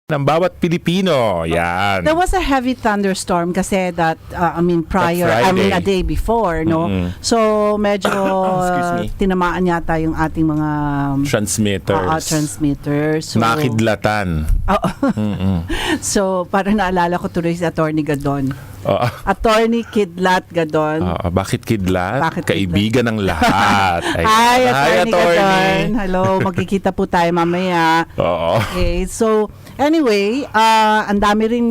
ng bawat Pilipino. Yan. There was a heavy thunderstorm kasi prior, Friday. a day before, no? So, medyo Excuse me. tinamaan yata yung ating mga Transmitters. transmitters. So, Nakidlatan. so, parang naalala ko tuloy si Attorney Gadon. Oo. Attorney Kidlat Gadon. Bakit kidlat? Bakit Kaibigan ng lahat. Hi, Attorney Gadon. Hello, magkikita po tayo mamaya. Oo. Okay, so anyway, ang dami rin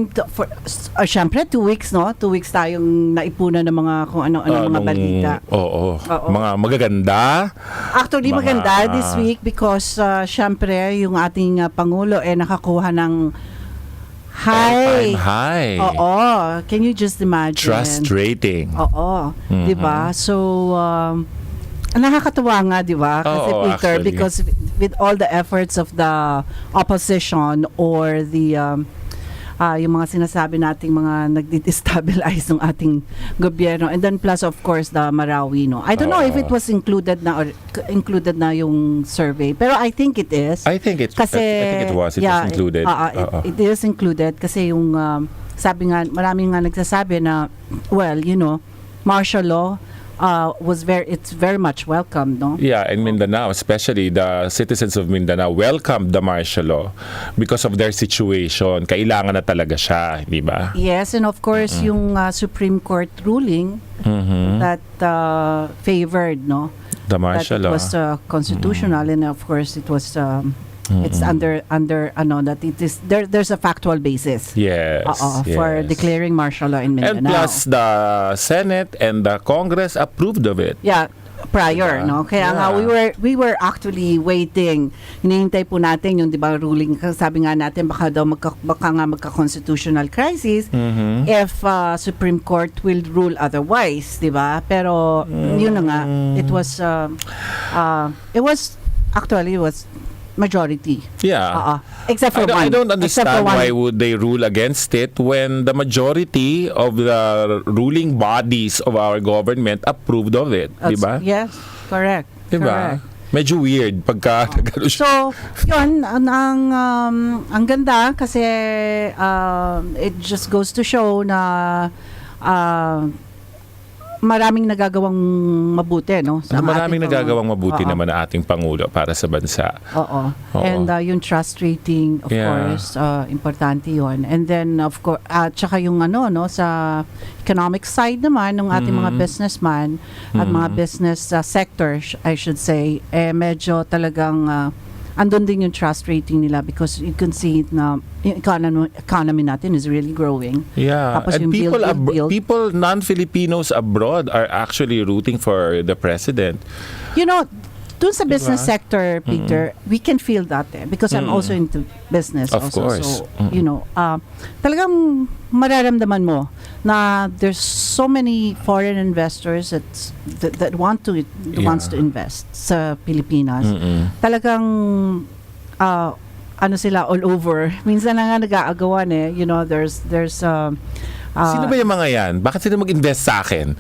syempre 2 weeks, no? 2 weeks tayong naipunan ng mga kung ano-ano mga balita. Oo. Oo. Mga magaganda. Actually, maganda this week because syempre yung ating Pangulo nakakuha ng All-time high. Oo. Can you just imagine? Trust rating. Oo. 'Di ba? So nakakatuwa nga, 'di ba? Kasi Oo, Peter, actually. because with all the efforts of the opposition or the yung mga sinasabi nating mga nagdi-destabilize ng ating gobyerno, and then plus of course the Marawi, no. I don't know if it was included na or included na yung survey, pero I think it is. I think it was. It was included. It is included kasi yung sabi nga, maraming nga nagsasabi na, well, martial law it's very much welcomed, no? Yeah, in Mindanao, especially the citizens of Mindanao welcomed the martial law because of their situation. Kailangan na talaga siya, di ba? Yes, and of course, yung Supreme Court ruling that favored, no? The martial that it law. was constitutional, and of course, it was it's under that it is there's a factual basis. Yes, for yes. declaring martial law in Mindanao. And plus the Senate and the Congress approved of it. Yeah, prior, Diba? no? Kaya nga we were actually waiting. Hinihintay po natin yung 'di ba ruling. Sabi nga natin baka daw magka-constitutional crisis if Supreme Court will rule otherwise, 'di ba? Pero yun na nga, it was majority. Yeah. Except for one. I don't Except understand for one. why would they rule against it when the majority of the ruling bodies of our government approved of it, di ba? Yes, correct. Di ba? Correct. Medyo weird pagka nagano siya. So, yun, ang ganda kasi it just goes to show na maraming nagagawang mabuti, no? Maraming nagagawang mabuti naman ang ating Pangulo para sa bansa. Oo. Oo. And yung trust rating, of Yeah. course, importante yun. And then, of course, tsaka yung sa economic side naman ng ating mga businessman at mga business sector, I should say, medyo talagang andun din yung trust rating nila because you can see na yung economy natin is really growing. Yeah. Tapos And yung build. people, non-Filipinos abroad are actually rooting for the president. Dun sa business Diba? sector, Peter, we can feel that because I'm also into business Of also. course. So, talagang mararamdaman mo na there's so many foreign investors that wants to invest sa Pilipinas. Talagang sila all over. Minsan na nga nag-aagawan there's Sino ba yung mga yan? Bakit sila mag-invest sa akin?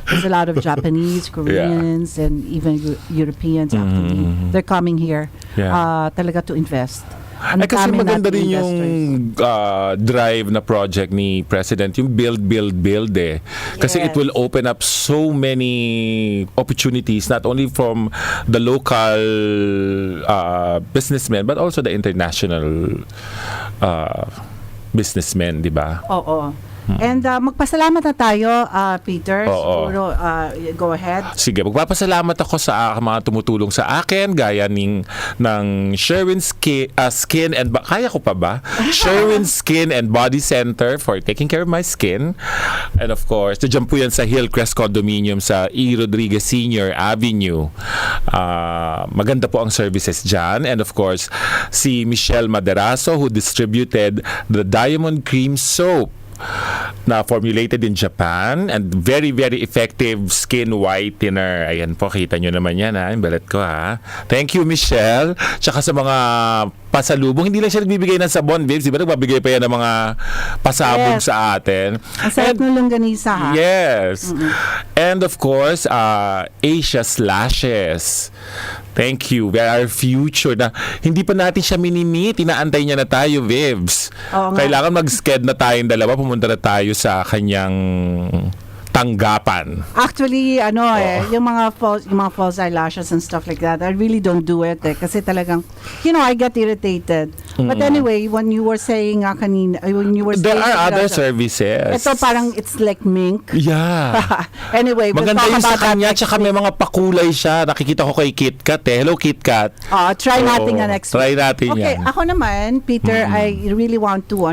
there's a lot of Japanese, Koreans, and even Europeans actually. They're coming here talaga to invest. Kasi daming maganda nating rin yung drive na project ni President, yung build Kasi it Yes. will open up so many opportunities, not only from the local businessmen, but also the international businessmen, di ba? Oo. And magpasalamat na tayo, Peter. Oo. Siguro, go ahead. Sige, magpapasalamat ako sa mga tumutulong sa akin, gaya ng Sherwin Skin and kaya ko pa ba? Sherwin Skin and Body Center for taking care of my skin. And of course, nandiyan po yan sa Hillcrest Condominium sa E. Rodriguez Senior Avenue. Maganda po ang services dyan. And of course, si Michelle Maderaso who distributed the Diamond Cream Soap na formulated in Japan and very, very effective skin whitener. Ayan po, kita nyo naman yan, yung balat ko, ha. Thank you, Michelle. Tsaka sa mga pasalubong. Hindi lang siya nagbibigay ng sabon, babes. Di ba nagbibigay pa yan ng mga pasabog Yes. sa atin? Ang sarap ng longganisa, ha? Yes. And of course, Asia Slashes. Thank you. We are our future na hindi pa natin siya minimit. Inaantay niya na tayo, Vibs. Oo nga. Kailangan mag-sked na tayong dalawa. Pumunta na tayo sa kanyang tanggapan. Actually, yung mga false eyelashes and stuff like that, I really don't do it kasi talagang, I get irritated. But anyway, when you were saying kanina, when you were There saying are other that- services. Ito parang it's like mink. Yeah. Anyway, we'll Maganda talk yung sa about that kanya, next tsaka may week. mga pakulay siya. Nakikita ko kay KitKat eh. Hello, KitKat. Try Oo, natin nga next try week. natin Okay, yan. ako naman, Peter, I really want to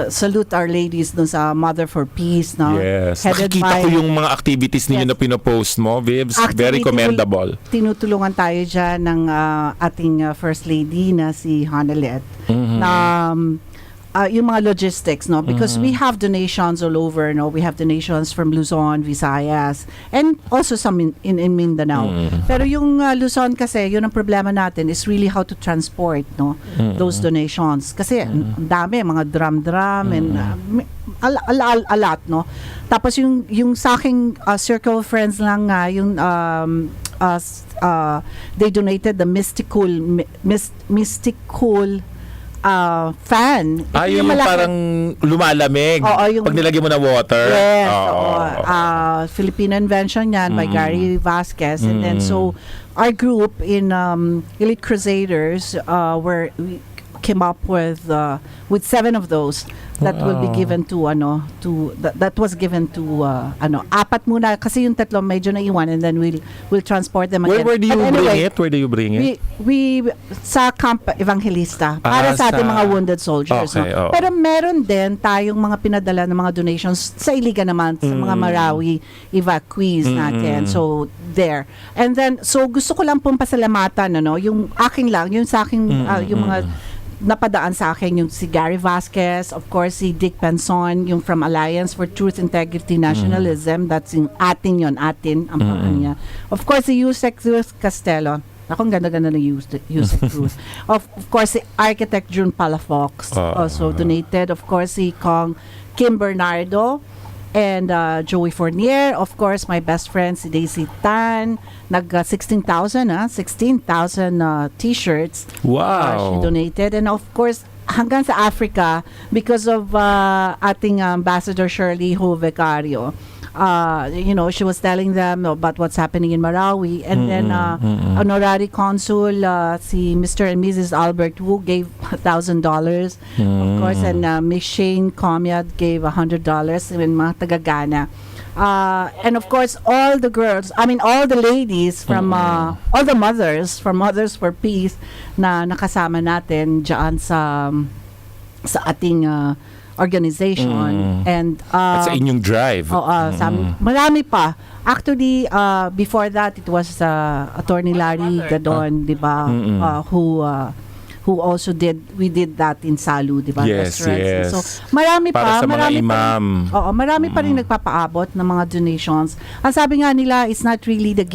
salute our ladies dun sa Mother for Peace, no? Yes. Headed Nakikita by- ko yung mga activities ninyo Yes. na pinopost mo, Vibs. Actually, Very commendable. Tinutulungan tayo dyan ng ating First Lady na si Hanelet na yung mga logistics, no? Because we have donations all over, no? We have donations from Luzon, Visayas, and also some in Mindanao. Pero yung Luzon kasi, yun ang problema natin is really how to transport, no? Those donations. Kasi ang dami, mga drum and a lot, no? Tapos yung sa aking circle of friends lang nga, yung they donated the mystical fan. Ito Yung malaki. parang lumalamig. Oo, yung- Pag nilagyan mo na water. Yes, Oo. Filipino invention yan by Gary Vasquez. And then so our group in Elite Crusaders we came up with 7 of those that will be Wow. given to that was given to apat muna kasi yung tatlo medyo naiwan and then we'll transport them again. Where do you But anyway, bring it? Where do you bring it? we sa Camp Evangelista para sa ating sa- mga wounded soldiers. Okay, no? oo. Pero meron din tayong mga pinadala ng mga donations sa Iligan naman, sa mga Marawi evacuees natin. So, there. And then, so gusto ko lang pong pasalamatan, yung aking lang, yung sa aking, yung mga napadaan sa akin, yung si Gary Vasquez, of course, si Dick Penson, yung from Alliance for Truth, Integrity, Nationalism, that's yung atin, ang pangalan niya. Of course, si Yusek Castelo, ako ang ganda-ganda ng Yusek Cruz. Of course, si Architect June Palafox also donated. Of course, si Kim Bernardo and Joey Fournier. Of course, my best friend si Daisy Tan. Nag 16,000 t-shirts. Wow. She donated. And of course, hanggang sa Africa, because of ating Ambassador Shirley Ho Vicario, she was telling them about what's happening in Marawi. And then, Honorary Consul, si Mr. and Mrs. Albert Wu gave $1,000. Of course, and Miss Shane Comyad gave $100. And mga tagagana. And of course, all the ladies from, all the mothers from Mothers for Peace na nakasama natin dyan sa ating organization. And At sa inyong drive. marami pa. Actually, before that, it was Attorney Larry Gadon, di ba? Who also we did that in Salu, di ba? Yes, Restaurants. yes. So, marami Para pa. sa mga marami imam. Marami pa rin nagpapaabot ng mga donations. Ang sabi nga nila, it's not really the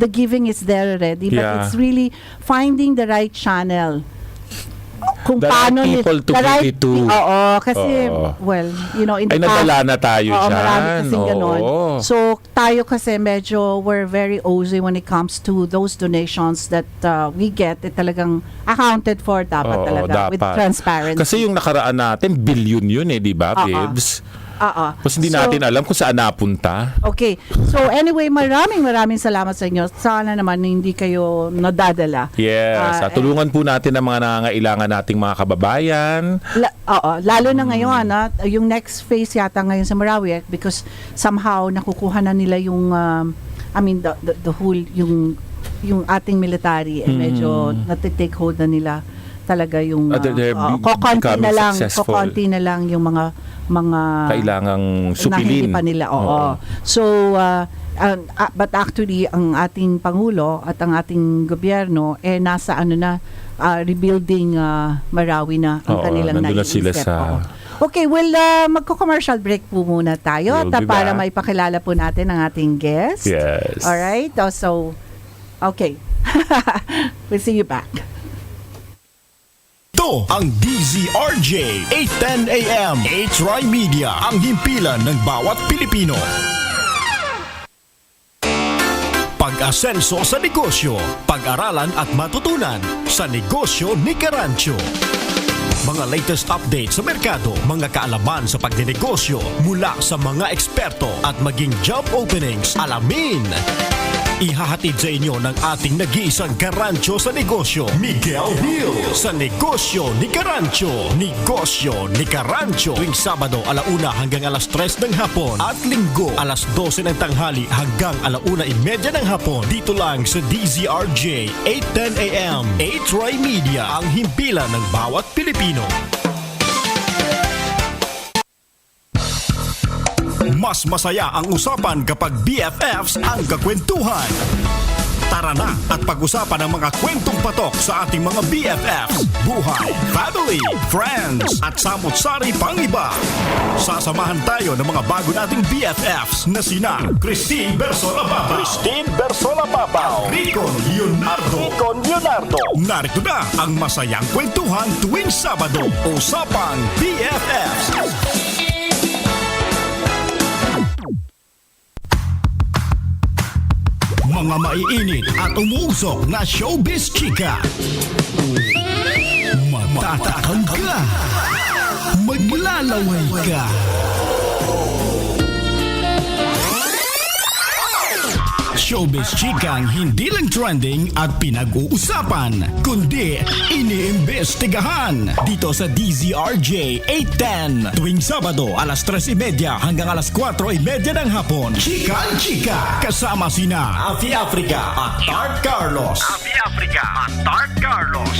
giving is there already, but Yeah. it's really finding the right channel. Kung The right paano people to give it to. kasi, Oo. in the Ay, nadala na tayo Oo, dyan. marami kasing ganon. Oo. So, tayo kasi medyo we're very OZ when it comes to those donations that we get. Talagang accounted for dapat Oo, talaga with dapat. transparency. Kasi yung nakaraan natin, billion yun di ba, babes? Tapos hindi So, natin alam kung saan napunta. Okay. So anyway, maraming salamat sa inyo. Sana naman hindi kayo nadadala. Yes. Tulungan po natin ang mga nangangailangan nating mga kababayan. Lalo na ngayon, yung next phase yata ngayon sa Marawi because somehow nakukuha na nila yung the whole yung ating military medyo natitake hold na nila talaga yung They're kokonti becoming na lang successful. kokonti na lang yung mga Kailangang na hindi supilin. pa nila. Oo. So, but actually, ang ating Pangulo at ang ating gobyerno, nasa rebuilding Marawi na ang Oo, kanilang nandun na sila naiisip. sa... Oo. Okay, magko-commercial break po muna tayo We'll be para back. maipakilala po natin ang ating guest. Yes. Alright? So, okay. We'll see you back. Ito ang DZRJ 810 AM H-Rai Media, ang himpilan ng bawat Pilipino. Pag-asenso sa negosyo, pag-aralan at matutunan sa negosyo ni Carancio. Mga latest updates sa merkado, mga kaalaman sa pagdinegosyo mula sa mga eksperto at maging job openings, alamin. Ihahatid sa inyo ng ating nag-iisang Carancio sa negosyo, Miguel Hill. Sa negosyo ni Carancio. Negosyo ni Carancio. Tuwing Sabado, 1:00 hanggang 3:00 ng hapon. At Linggo, 12:00 ng tanghali hanggang 1:30 ng hapon. Dito lang sa DZRJ 810 AM. H-Rai Media, ang himpilan ng bawat Pilipino. Mas masaya ang usapan kapag BFFs ang kakwentuhan. Tara na at pag-usapan ang mga kwentong patok sa ating mga BFFs, buhay, family, friends at samot-sari pang iba. Sasamahan tayo ng mga bago nating BFFs na sina Christine Bersola Babao, Ricon Leonardo. Narito na ang masayang kwentuhan tuwing Sabado, Usapang BFFs. Mga maiinit at umuusok na showbiz chika. Matatakam ka. Maglalaway ka. Showbiz chikang hindi lang trending at pinag-uusapan, kundi iniimbestigahan. Dito sa DZRJ 810. Tuwing Sabado, 3:30 hanggang 4:30 ng hapon. Chika. Kasama sina Afi Africa at Tart Carlos.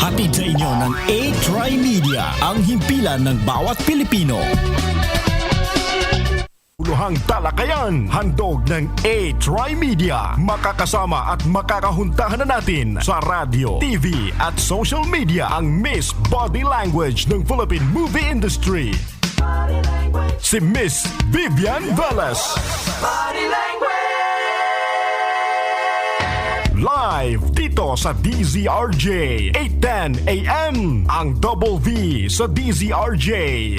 Hatid sa inyo ng H-Rai Media, ang himpilan ng bawat Pilipino. Uluhang talakayan, handog ng H-Rai Media. Makakasama at makakahuntahan na natin sa radio, TV at social media ang Miss Body Language ng Philippine movie industry. Si Miss Vivian Velez. Live dito sa DZRJ 810 AM. Ang Double V sa DZRJ.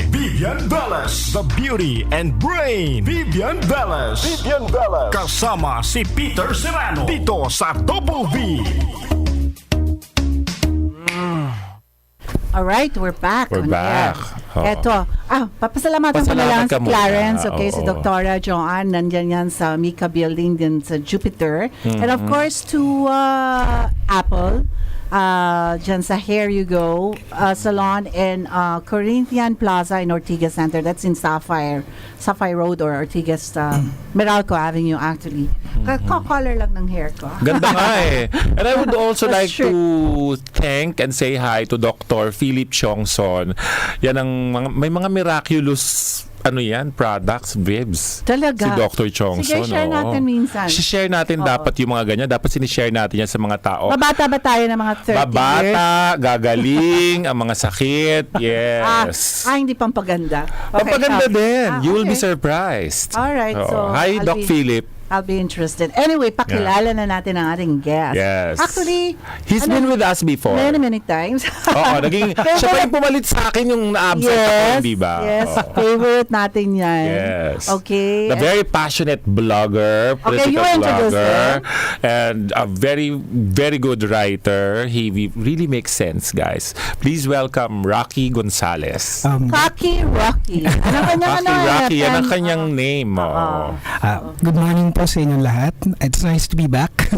Vivian Velez, the beauty and brain. Vivian Velez. Kasama si Peter Serrano dito sa Double V. Alright, we're back. We're on back. air. Eto, papasalamatan ko na lang Pasalamat ka si Clarence, muna. okay, si Oo. Dr. Joanne, nandyan yan sa Mika Building din sa Jupiter. And of course, to Apple, dyan sa Here You Go Salon in Corinthian Plaza in Ortigas Center. That's in Sapphire Road or Ortigas, Meralco Avenue actually. Color lang ng hair ko. Ganda nga eh. And I would also That's like true. to thank and say hi to Dr. Philip Chongson. Yan ang may mga miraculous products, bibs. Talaga? Si Dr. Chongson. Sige, share oo. natin minsan. Share natin Oo. dapat yung mga ganyan. Dapat sinishare natin yan sa mga tao. Mabata ba tayo ng mga 30 years? Babata, gagaling, ang mga sakit. Yes. Hindi pampaganda. Pampaganda din. You will be okay. surprised. Alright, Oo. so Hi, I'll Doc be- Philip. I'll be interested. Anyway, pakilala na natin ang ating guest. Yes. Actually, He's been with us before. many times. Oo, siya pa yung pumalit sa akin yung na-absent ako, di ba? Yes, Oo. favorite natin yan. Yes. Okay. The very passionate blogger, Okay, you political introduce blogger, him. and a very good writer. He really makes sense, guys. Please welcome Rocky Gonzalez. Rocky. Anong kanyang Rocky, yan ang Pen? kanyang name. Oo. Good morning po sa inyong lahat. It's nice to be back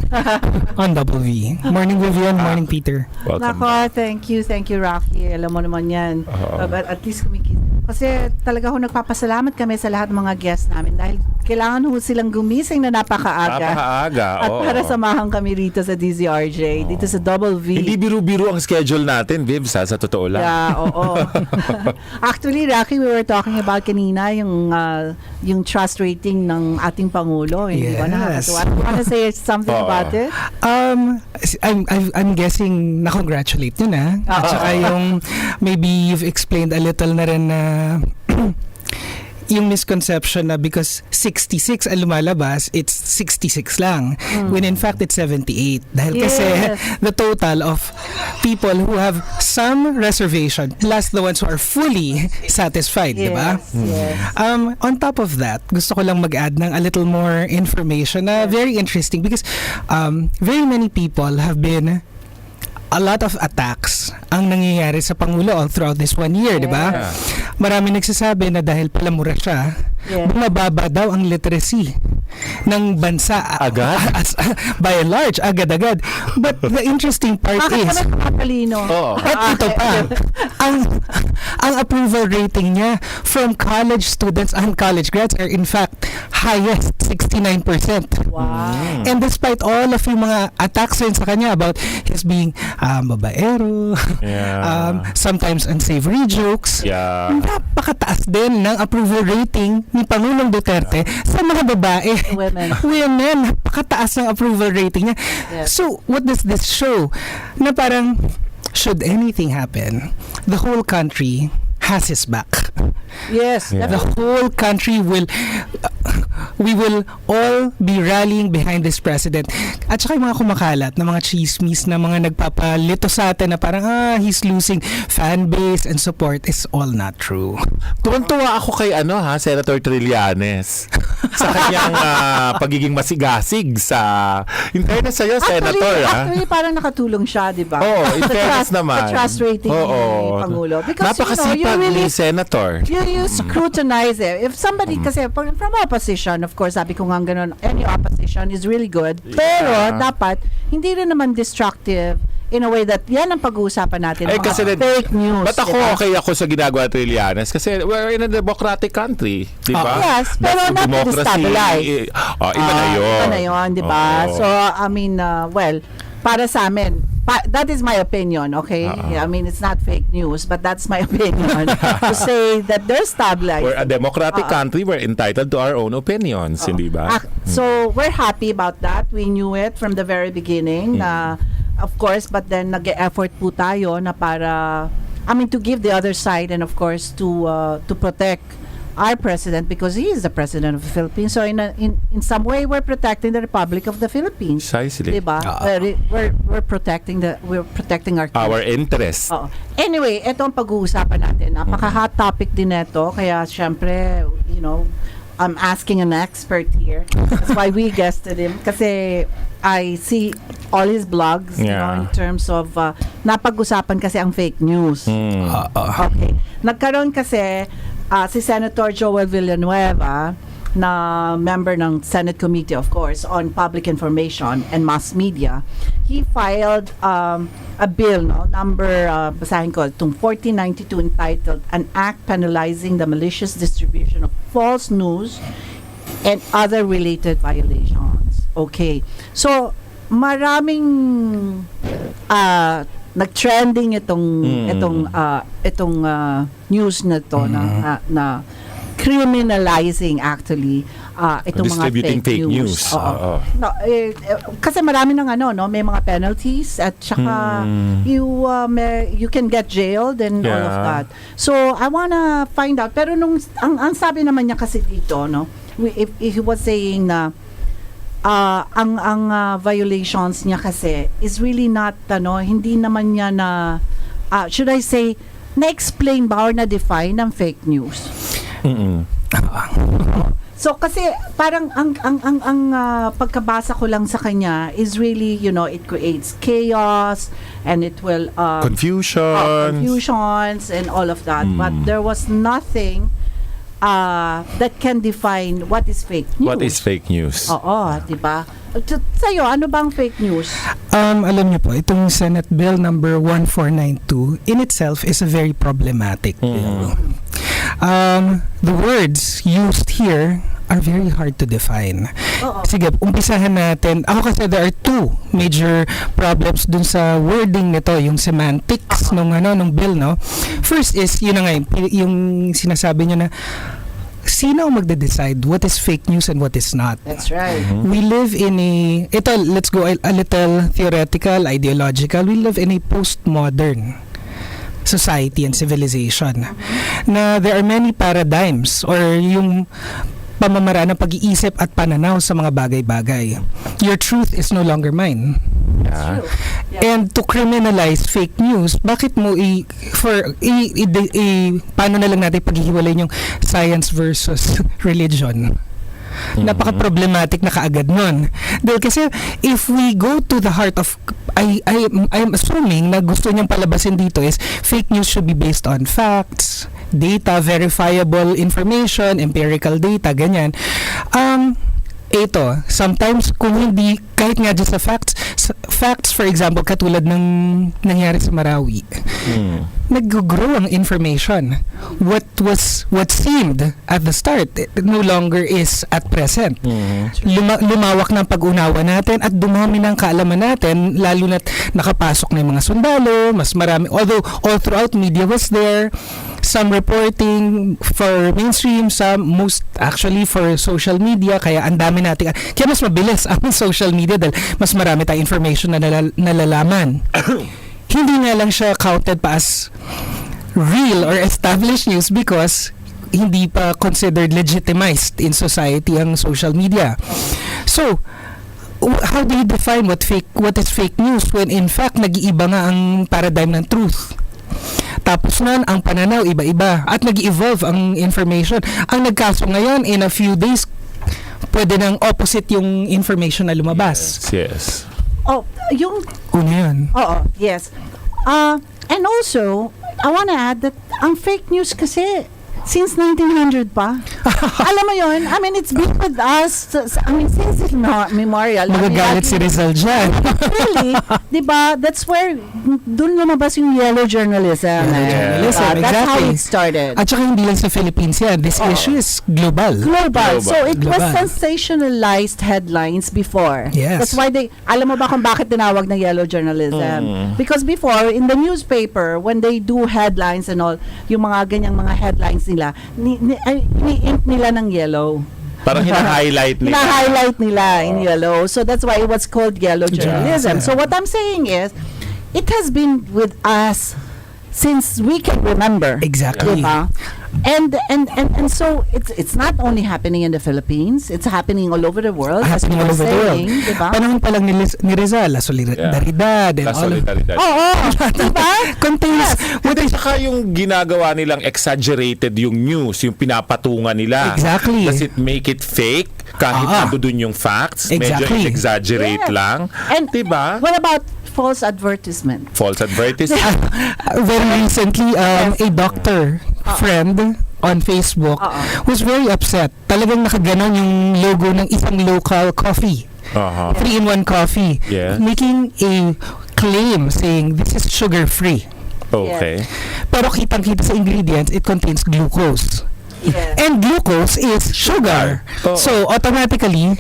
on Double V. Morning Vivian, morning Peter. Welcome. Nako, thank you, Rocky. Alam mo naman yan. But at least kumikita. Kasi talaga ho nagpapasalamat kami sa lahat ng mga guests namin dahil kailangan ho silang gumising na napakaaga. Napakaaga, At oo. para samahan kami rito sa DZRJ, dito sa Double V. Hindi biro-biro ang schedule natin, Vibs, sa totoo lang. Yeah, oo. Actually, Rocky, we were talking about kanina yung trust rating ng ating Pangulo. Hindi ba Yes. nakakatuwa? Want to say something Oo. about it? I'm guessing na-congratulate nyo na. At saka yung maybe you've explained a little na rin na yung misconception na because 66 ang lumalabas, it's 66 lang. When in fact, it's 78. Dahil kasi Yes. the total of people who have some reservation plus the ones who are fully satisfied, di ba? Yes. On top of that, gusto ko lang mag-add ng a little more information na very interesting because very many people have been a lot of attacks ang nangyayari sa Pangulo all throughout this 1 year, di ba? Yeah. Marami nagsasabi na dahil pala mura siya, Yeah. bumababa daw ang literacy ng bansa. Agad? By and large, agad-agad. But the interesting part Bakit is, kami makakalino? Oo. at ito pa, ang approval rating niya from college students and college grads are in fact highest, 69%. Wow. And despite all of yung mga attacks rin sa kanya about his being babaero, Yeah. sometimes unsavory jokes, Yeah. napakataas din ng approval rating ni Pangulong Duterte sa mga babae. Women. Women, napakataas ng approval rating niya. Yes. So, what does this show? Na parang, should anything happen, the whole country has his back. Yes. Yeah. The whole country we will all be rallying behind this president. At saka yung mga kumakalat na mga chismis na mga nagpapalito sa atin na parang he's losing fan base and support is all not true. Tuwan-tuwa ako kay Senator Trillanes sa kanyang pagiging masigasig sa in fairness sa'yo, Senator. Actually, parang nakatulong siya, di ba? Oo, in Sa fairness trust- naman. Sa trust rating Oo. ni Pangulo. Because, Napakasipag you really ni Senator. you scrutinize it. If somebody, kasi from opposition, of course, sabi ko nga ganun, any opposition is really good. Pero, Yeah. dapat, hindi rin naman destructive in a way that yan ang pag-uusapan natin. Eh, mga kasi fake news. Ba't ako diba? okay ako sa ginagawa ni Trillanes? Kasi we're in a democratic country. Di ba? Yes, pero That's not to democracy. destabilize. Iba na yun. Iba na yun, di ba? Oo. So, I mean, well, para sa amin, that is my opinion, okay? I mean, it's not fake news, but that's my opinion. To say that they're stabilized. We're a democratic country. We're entitled to our own opinions, hindi ba? So, we're happy about that. We knew it from the very beginning na, of course, but then nag-effort po tayo na para, I mean, to give the other side and of course to protect our president because he is the president of the Philippines. So in some way we're protecting the Republic of the Philippines. Precisely. Diba? We're protecting our Our interest. Oo. Anyway, ito ang pag-uusapan natin. Napaka-hot topic din ito. Kaya, syempre, I'm asking an expert here. That's why we guested him. Kasi I see all his blogs Yeah. in terms of napag-usapan kasi ang fake news. Okay. Nagkaroon kasi si Senator Joel Villanueva na member ng Senate Committee, of course, on Public Information and Mass Media. He filed a bill, number, basahin ko, itong 1492 entitled An Act Penalizing the Malicious Distribution of False News and Other Related Violations. Okay. So, maraming nag-trending itong news na to na criminalizing actually itong mga Distributing fake news. Oo. No, kasi marami ng may mga penalties at saka you can get jailed and all of Yeah. that. So I wanna find out, pero ang sabi naman niya kasi dito, if he was saying na ang violations niya kasi is really not hindi naman niya na should I say na-explain ba or na-define ng fake news. So kasi parang ang pagkabasa ko lang sa kanya is really it creates chaos and it will confusions and all of that, but there was nothing that can define what is fake news. What is fake news? Oo, di ba? Sa'yo, ano bang fake news? Alam niyo po, itong Senate Bill number 1492 in itself is a very problematic bill. The words used here are very hard to define. Sige, umpisahan natin. Ako kasi there are two major problems dun sa wording nito, yung semantics nung bill, no? First is, yun na nga, yung sinasabi niya na sino ang magde-decide what is fake news and what is not? That's right. We live in let's go a little theoretical, ideological. We live in a postmodern society and civilization. Na there are many paradigms or yung pamamaraan ng pag-iisip at pananaw sa mga bagay-bagay. Your truth is no longer mine. Yeah. And to criminalize fake news, bakit mo paano na lang natin paghihiwalay yung science versus religion? Napaka-problematic na kaagad nun. Dahil kasi if we go to the heart of I'm assuming na gusto niyang palabasin dito is fake news should be based on facts, data, verifiable information, empirical data, ganyan. Ito, sometimes kung hindi, kahit nga just sa facts for example, katulad ng nangyari sa Marawi, nag-grow ang information. What seemed at the start no longer is at present. Lumawak ng pag-unawa natin at dumami ng kaalaman natin, lalo na't nakapasok na yung mga sundalo, mas marami, although all throughout media was there, some reporting for mainstream, some most actually for social media, kaya ang dami natin, kaya mas mabilis ang social media dahil mas marami tayong information na nalalaman. Hindi nga lang siya counted pa as real or established news because hindi pa considered legitimized in society ang social media. So, how do you define what is fake news when in fact nag-iiba nga ang paradigm ng truth? Tapos nun, ang pananaw iba-iba at nag-evolve ang information. Ang nagkaso ngayon, in a few days, pwede nang opposite yung information na lumabas. Yes. Oh, yung Una yun. Oo, yes. And also, I want to add that ang fake news kasi since 1900 pa. Alam mo yun? I mean, it's been with us. I mean, since memorial. Magagalit si Rizal dyan. Really, di ba? That's where dun lumabas yung yellow journalism. Journalism, That's how exactly. it started. At saka hindi lang sa Philippines yan. This issue is global. Global. So it was Global. sensationalized headlines before. Yes. That's why alam mo ba kung bakit tinawag na yellow journalism? Because before, in the newspaper, when they do headlines and all, yung mga ganyang mga headlines nila, ni-ink nila ng yellow. Parang hina-highlight nila. Hina-highlight nila in yellow. So that's why it was called yellow journalism. So what I'm saying is, it has been with us since we can remember. Exactly. Diba? And so it's not only happening in the Philippines, it's happening all over the world. as Happening we all were over the world. saying, diba? Panahon pa lang ni Rizal, la solidaridad and La all of solidaridad. Oo, diba? contains At saka yung ginagawa nilang exaggerated yung news, yung pinapatungan nila. Exactly. Does it make it fake? Kahit nando dun yung facts, Exactly. medyo exaggerate Yes. lang. And diba? what about false advertisement? False advertisement. very recently, a doctor friend on Facebook was very upset. Talagang nakaganon yung logo ng isang local coffee. 3-in-1 coffee. Yeah. Making a claim saying this is sugar-free. Okay. Pero kitang-kita sa ingredients, it contains glucose. Yes. And glucose is sugar. Oo. So, automatically,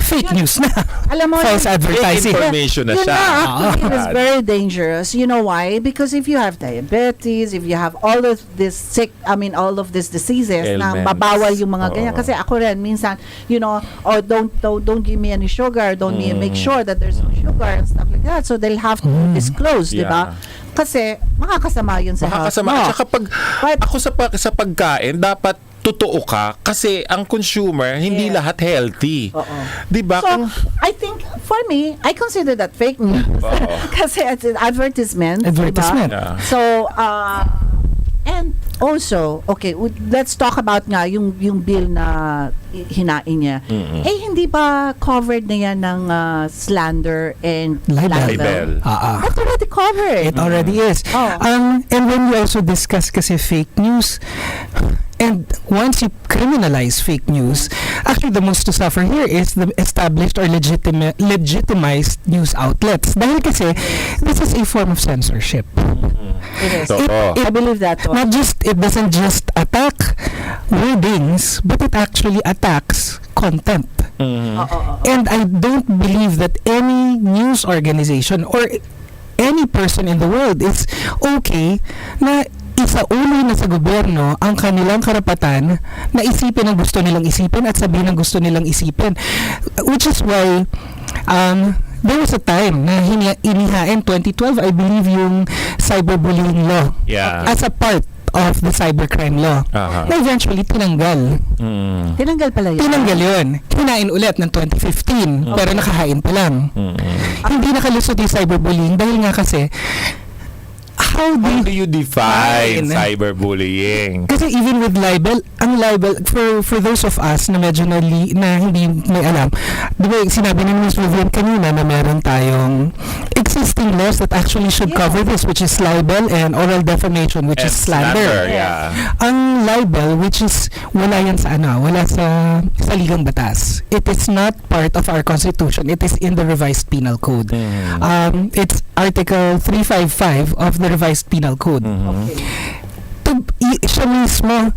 fake news na. Alam mo, False advertising. Information na Yun siya. actually, it is very dangerous. You know why? Because if you have diabetes, if you have all of this all of these diseases na Ailments. mabawal yung mga ganyan. Oo. Kasi ako rin, minsan, don't give me any sugar. Don't make sure that there's no sugar and stuff like that. So they'll have to disclose, di ba? Yeah. Kasi makakasama yun sa health Makakasama. mo. At saka But- ako sa pagkain, dapat totoo ka kasi ang consumer hindi Yeah. lahat healthy. Oo. 'Di ba? So, I think, for me, I consider that fake news. Kasi it's an advertisement. Advertisement. Diba? Yeah. So, and also, okay, let's talk about nga yung bill na hinain niya. Hindi ba covered na yan ng slander and Libel. That's already covered. It already is. Oh. And when we also discuss kasi fake news, and once you criminalize fake news, actually the most to suffer here is the established or legitimized news outlets. Dahil kasi, this is a form of censorship. It is. Totoo. I believe that. It doesn't just attack wordings, but it actually attacks content. And I don't believe that any news organization or any person in the world is okay na isauli na sa gobyerno ang kanilang karapatan na isipin ang gusto nilang isipin at sabihin ang gusto nilang isipin. Which is why there was a time na inihain 2012, I believe, yung cyberbullying law Yeah. as a part of the cybercrime law. Aha. Na eventually tinanggal. Mm. Tinanggal pala yun. Tinanggal yun. Hinain ulit ng 2015, pero nakahain pa lang. Hindi nakalusot yung cyberbullying dahil nga kasi, how How do do you define Fine. cyberbullying? Kasi even with libel, ang libel, for those of us na medyo na hindi may alam, di ba sinabi ni Ms. Vivian kanina na meron tayong existing laws that actually should Yeah. cover this, which is libel and oral defamation, which And is slander. yeah. Ang libel, which is wala yan sa wala sa ligang batas. It is not part of our constitution. It is in the revised penal code. It's Article 355 of the revised penal code. Okay. Siya mismo,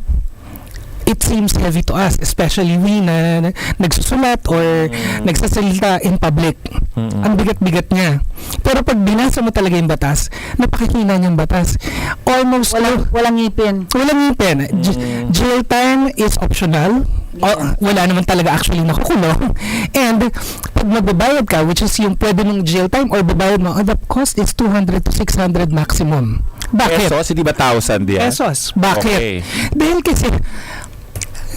it seems heavy to us, especially we na nagsusulat or nagsasalita in public. Ang bigat-bigat niya. Pero pag binasa mo talaga yung batas, napakahina niyang batas. Almost Walang ngipin. walang ngipin. Jail time is optional. Wala naman talaga actually nakukulong. And pag magbabayad ka, which is yung pwede mong jail time or babayad mo, the cost is 200 to 600 maximum. Bakit? Pesos, hindi ba 1,000 yan? Pesos. Bakit? Okay. Dahil kasi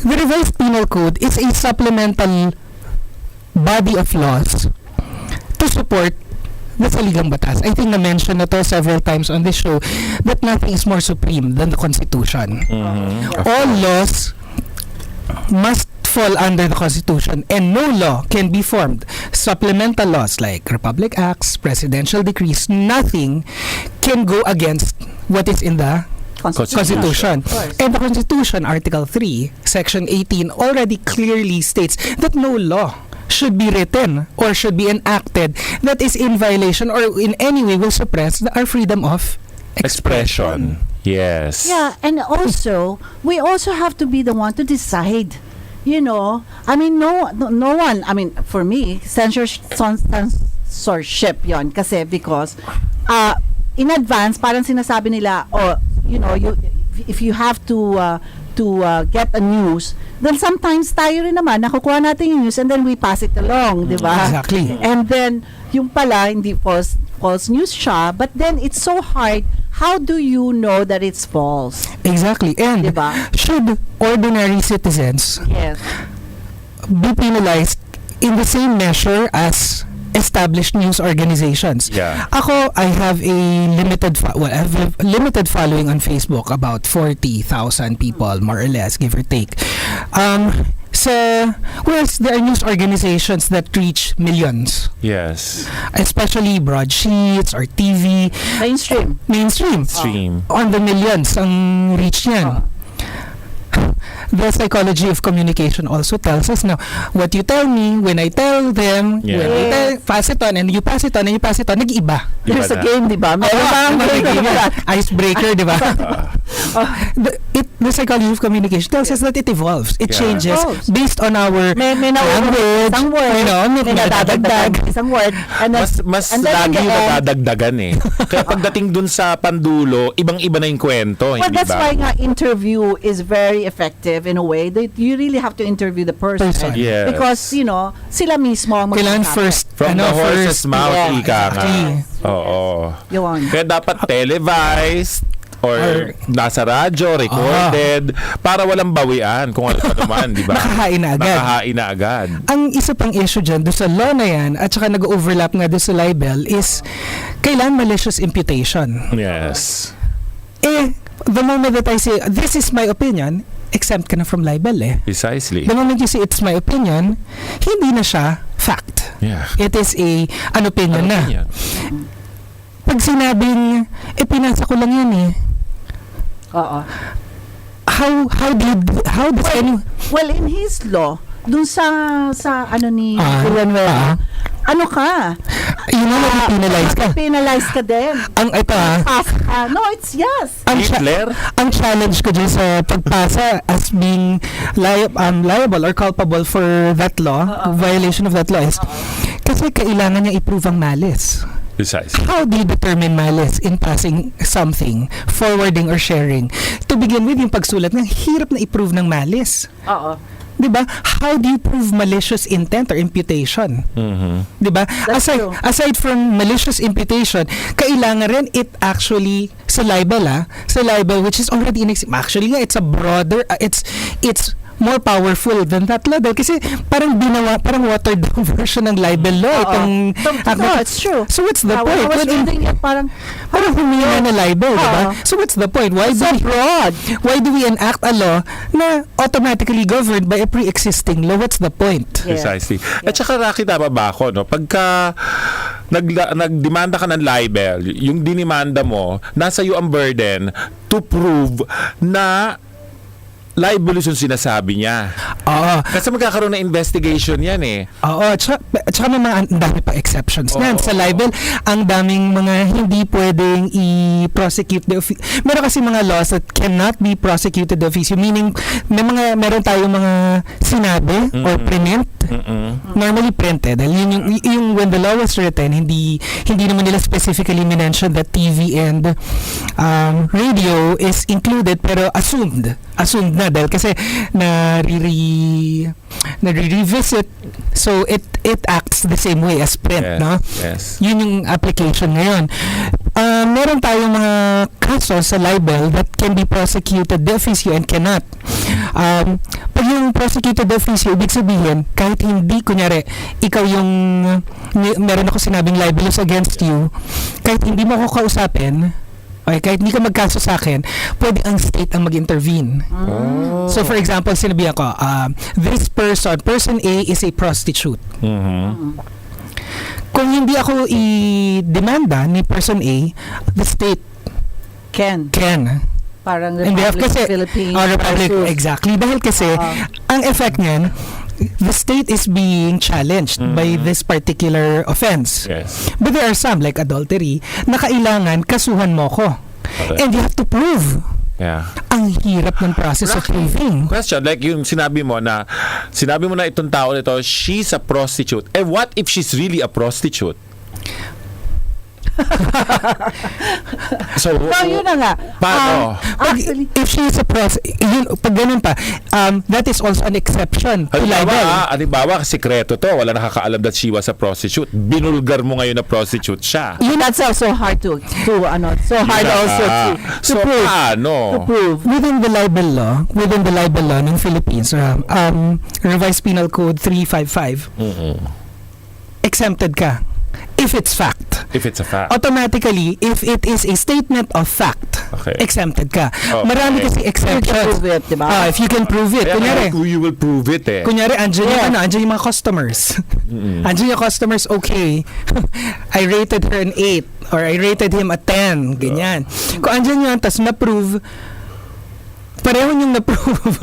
the revised penal code is a supplemental body of laws to support the saligang batas. I think na-mention na to several times on this show that nothing is more supreme than the Constitution. All laws must fall under the Constitution and no law can be formed. Supplemental laws like Republic Acts, presidential decrees, nothing can go against what is in the Constitution. Of course. And the Constitution, Article 3, Section 18, already clearly states that no law should be written or should be enacted that is in violation or in any way will suppress our freedom of Expression. Yes. Yeah, and also, we also have to be the one to decide. You know, I mean, no one, I mean, for me, censorship yon kasi because in advance, parang sinasabi nila, you know, if you have to get a news, then sometimes tayo rin naman, nakukuha natin yung news and then we pass it along, di ba? Exactly. And then, yung pala, hindi false news siya, but then it's so hard. How do you know that it's false? Exactly. And Diba? should ordinary citizens Yes. be penalized in the same measure as established news organizations? Yeah. Ako, I have a I have a limited following on Facebook, about 40,000 people, more or less, give or take. Whereas there are news organizations that reach millions, Yes. especially broadsheets or TV, mainstream. Stream. On the millions ang reach niyan. The psychology of communication also tells us now, what you tell me, when I tell them, Yeah. when I pass it on, and you pass it on, and you pass it on, nag-iba. Iba There's a na. game, di ba? Meron bang game na that? Icebreaker, di ba? The psychology of communication tells us that it evolves. It Yeah. changes Evolves. based on our May language, isang word, you know, may nadadagdag isang word, and then, Mas and then in lagi the yung end- nadadagdagan eh. Kaya pagdating dun sa pandulo, ibang-iba na yung kwento, well, hindi that's ba? why nga interview is very effective in a way that you really have to interview the person. Yes. Because, you know, sila mismo ang kailangan magsasabi. first, From the horse's first, mouth, Yeah, ika nga. exactly. Oo. Yun. Kaya dapat televised or nasa radyo, recorded, para walang bawian kung ano pa naman, di ba? Nakahain na agad. Nakahain na agad. Ang isa pang issue dyan, doon sa law na yan, at saka nag-overlap nga doon sa libel, is kailangan malicious imputation. Yes. The moment that I say, this is my opinion, exempt ka na from libel Precisely. The moment you say, it's my opinion, hindi na siya fact. Yeah. It is an opinion Ano na. yan? Pag sinabing, pinasa ko lang yan Oo. how does any... Well, in his law, dun sa ano ni Villanueva, ano ka? You know, penalize ka. Penalize ka din. Ang ito Pass ka. No, it's yes. Hitler? Ang challenge ko dyan sa pagpasa as being liable or culpable for that law, violation of that law is, kasi kailangan niya i-prove ang malice. Precisely. How do you determine malice in passing something, forwarding or sharing? To begin with, yung pagsulat ng hirap na i-prove ng malice. Oo. 'Di ba? How do you prove malicious intent or imputation? 'Di ba? That's true. Aside from malicious imputation, kailangan rin it actually sa libel which is already actually it's a broader it's more powerful than that law dahil kasi parang watered down version ng libel law itong No, it's true. So what's the When point? I was reading it, parang humina na libel, diba? So what's the point? Why do we enact a law na automatically governed by a pre-existing law? What's the point? Yeah. Precisely. At saka Rocky, tama ba ako, no? Pagka nagdemanda ka ng libel, yung dinimanda mo, nasa iyo ang burden to prove na libelous yung sinasabi niya. Oo. Kasi magkakaroon ng investigation yan eh. Oo, tsaka may mga ang dami pa exceptions niyan. Sa libel, ang daming mga hindi pwedeng i-prosecute the meron kasi mga laws that cannot be prosecuted de officio, meaning meron tayong mga sinabi or print, normally printed. Dahil yung when the law was written, hindi naman nila specifically mention that TV and radio is included, pero assumed na dahil kasi nare-revisit, so it acts the same way as print, Yes, no? yes. Yun yung application ngayon. Meron tayong mga kaso sa libel that can be prosecuted de officio and cannot. Pag yung prosecuted de officio, ibig sabihin, kahit hindi, kunyari, ikaw yung meron ako sinabing libelous against you, kahit hindi mo ako kausapin, okay, kahit hindi ka magkaso sa akin, pwede ang state ang mag-intervene. So for example, sinabihan ko, this person A is a prostitute. Kung hindi ako i-demanda ni person A, the state Can. Parang And they have Republic kasi, of Philippines. Republic, versus- exactly. Dahil kasi, ang effect niyan, the state is being challenged by this particular offense. Yes. But there are some, like adultery, na kailangan kasuhan mo ko. Okay. And you have to prove. Yeah. Ang hirap ng process of proving. Question, like yung sinabi mo na itong tao nito, she's a prostitute. And what if she's really a prostitute? So, yun na nga. paano? Actually, If she is a pag ganun pa, that is also an exception to libel. Halimbawa, sikreto to, wala nakakaalam that she was a prostitute. Binulgar mo ngayon na prostitute siya. that's also hard to also to So, prove. paano? To prove. Within the libel law ng Philippines, Revised Penal Code 355, exempted ka if it's fact. If it's a fact. Automatically, if it is a statement of fact, Okay. exempted ka. Okay. Marami kasi You can exceptions. prove it, diba? If you can prove it. Kaya Kunyari, you will prove it eh. andyan yung mga customers. Andyan yung customers, okay. I rated her an 8 or I rated him a 10. Ganyan. Kung andyan yun, tas na-prove, pareho yung na-prove.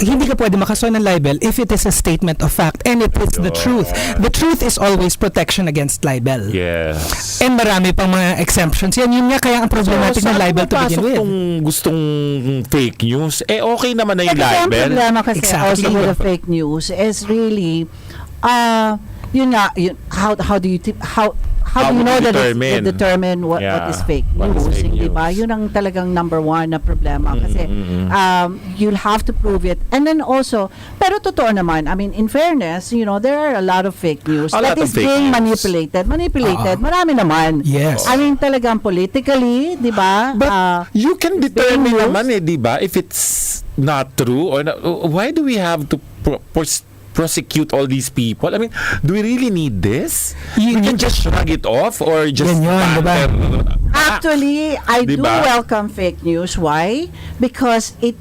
Hindi ka pwede makasuhan ng libel if it is a statement of fact and it is the truth. The truth is always protection against libel. Yes. And marami pang mga exemptions. Yun nga kaya ang problematic ng libel to begin with. Kung gustong fake news, okay naman na yung Kasi ang libel. problema kasi Exactly. also with the fake news is really, how do you know that determine what is fake What is news? fake Hindi ba? news? Yun ang talagang number one na problema kasi you'll have to prove it. And then also, pero totoo naman, I mean, in fairness, there are a lot of fake news A lot that of is fake being news. manipulated. Marami naman. Yes. I mean, talagang politically, di ba? But you can determine being naman di ba, if it's not true or not. Why do we have to prosecute all these people? I mean, do we really need this? We can just shrug it off or just Yan yun, diba? Actually, I do Diba? welcome fake news. Why? Because it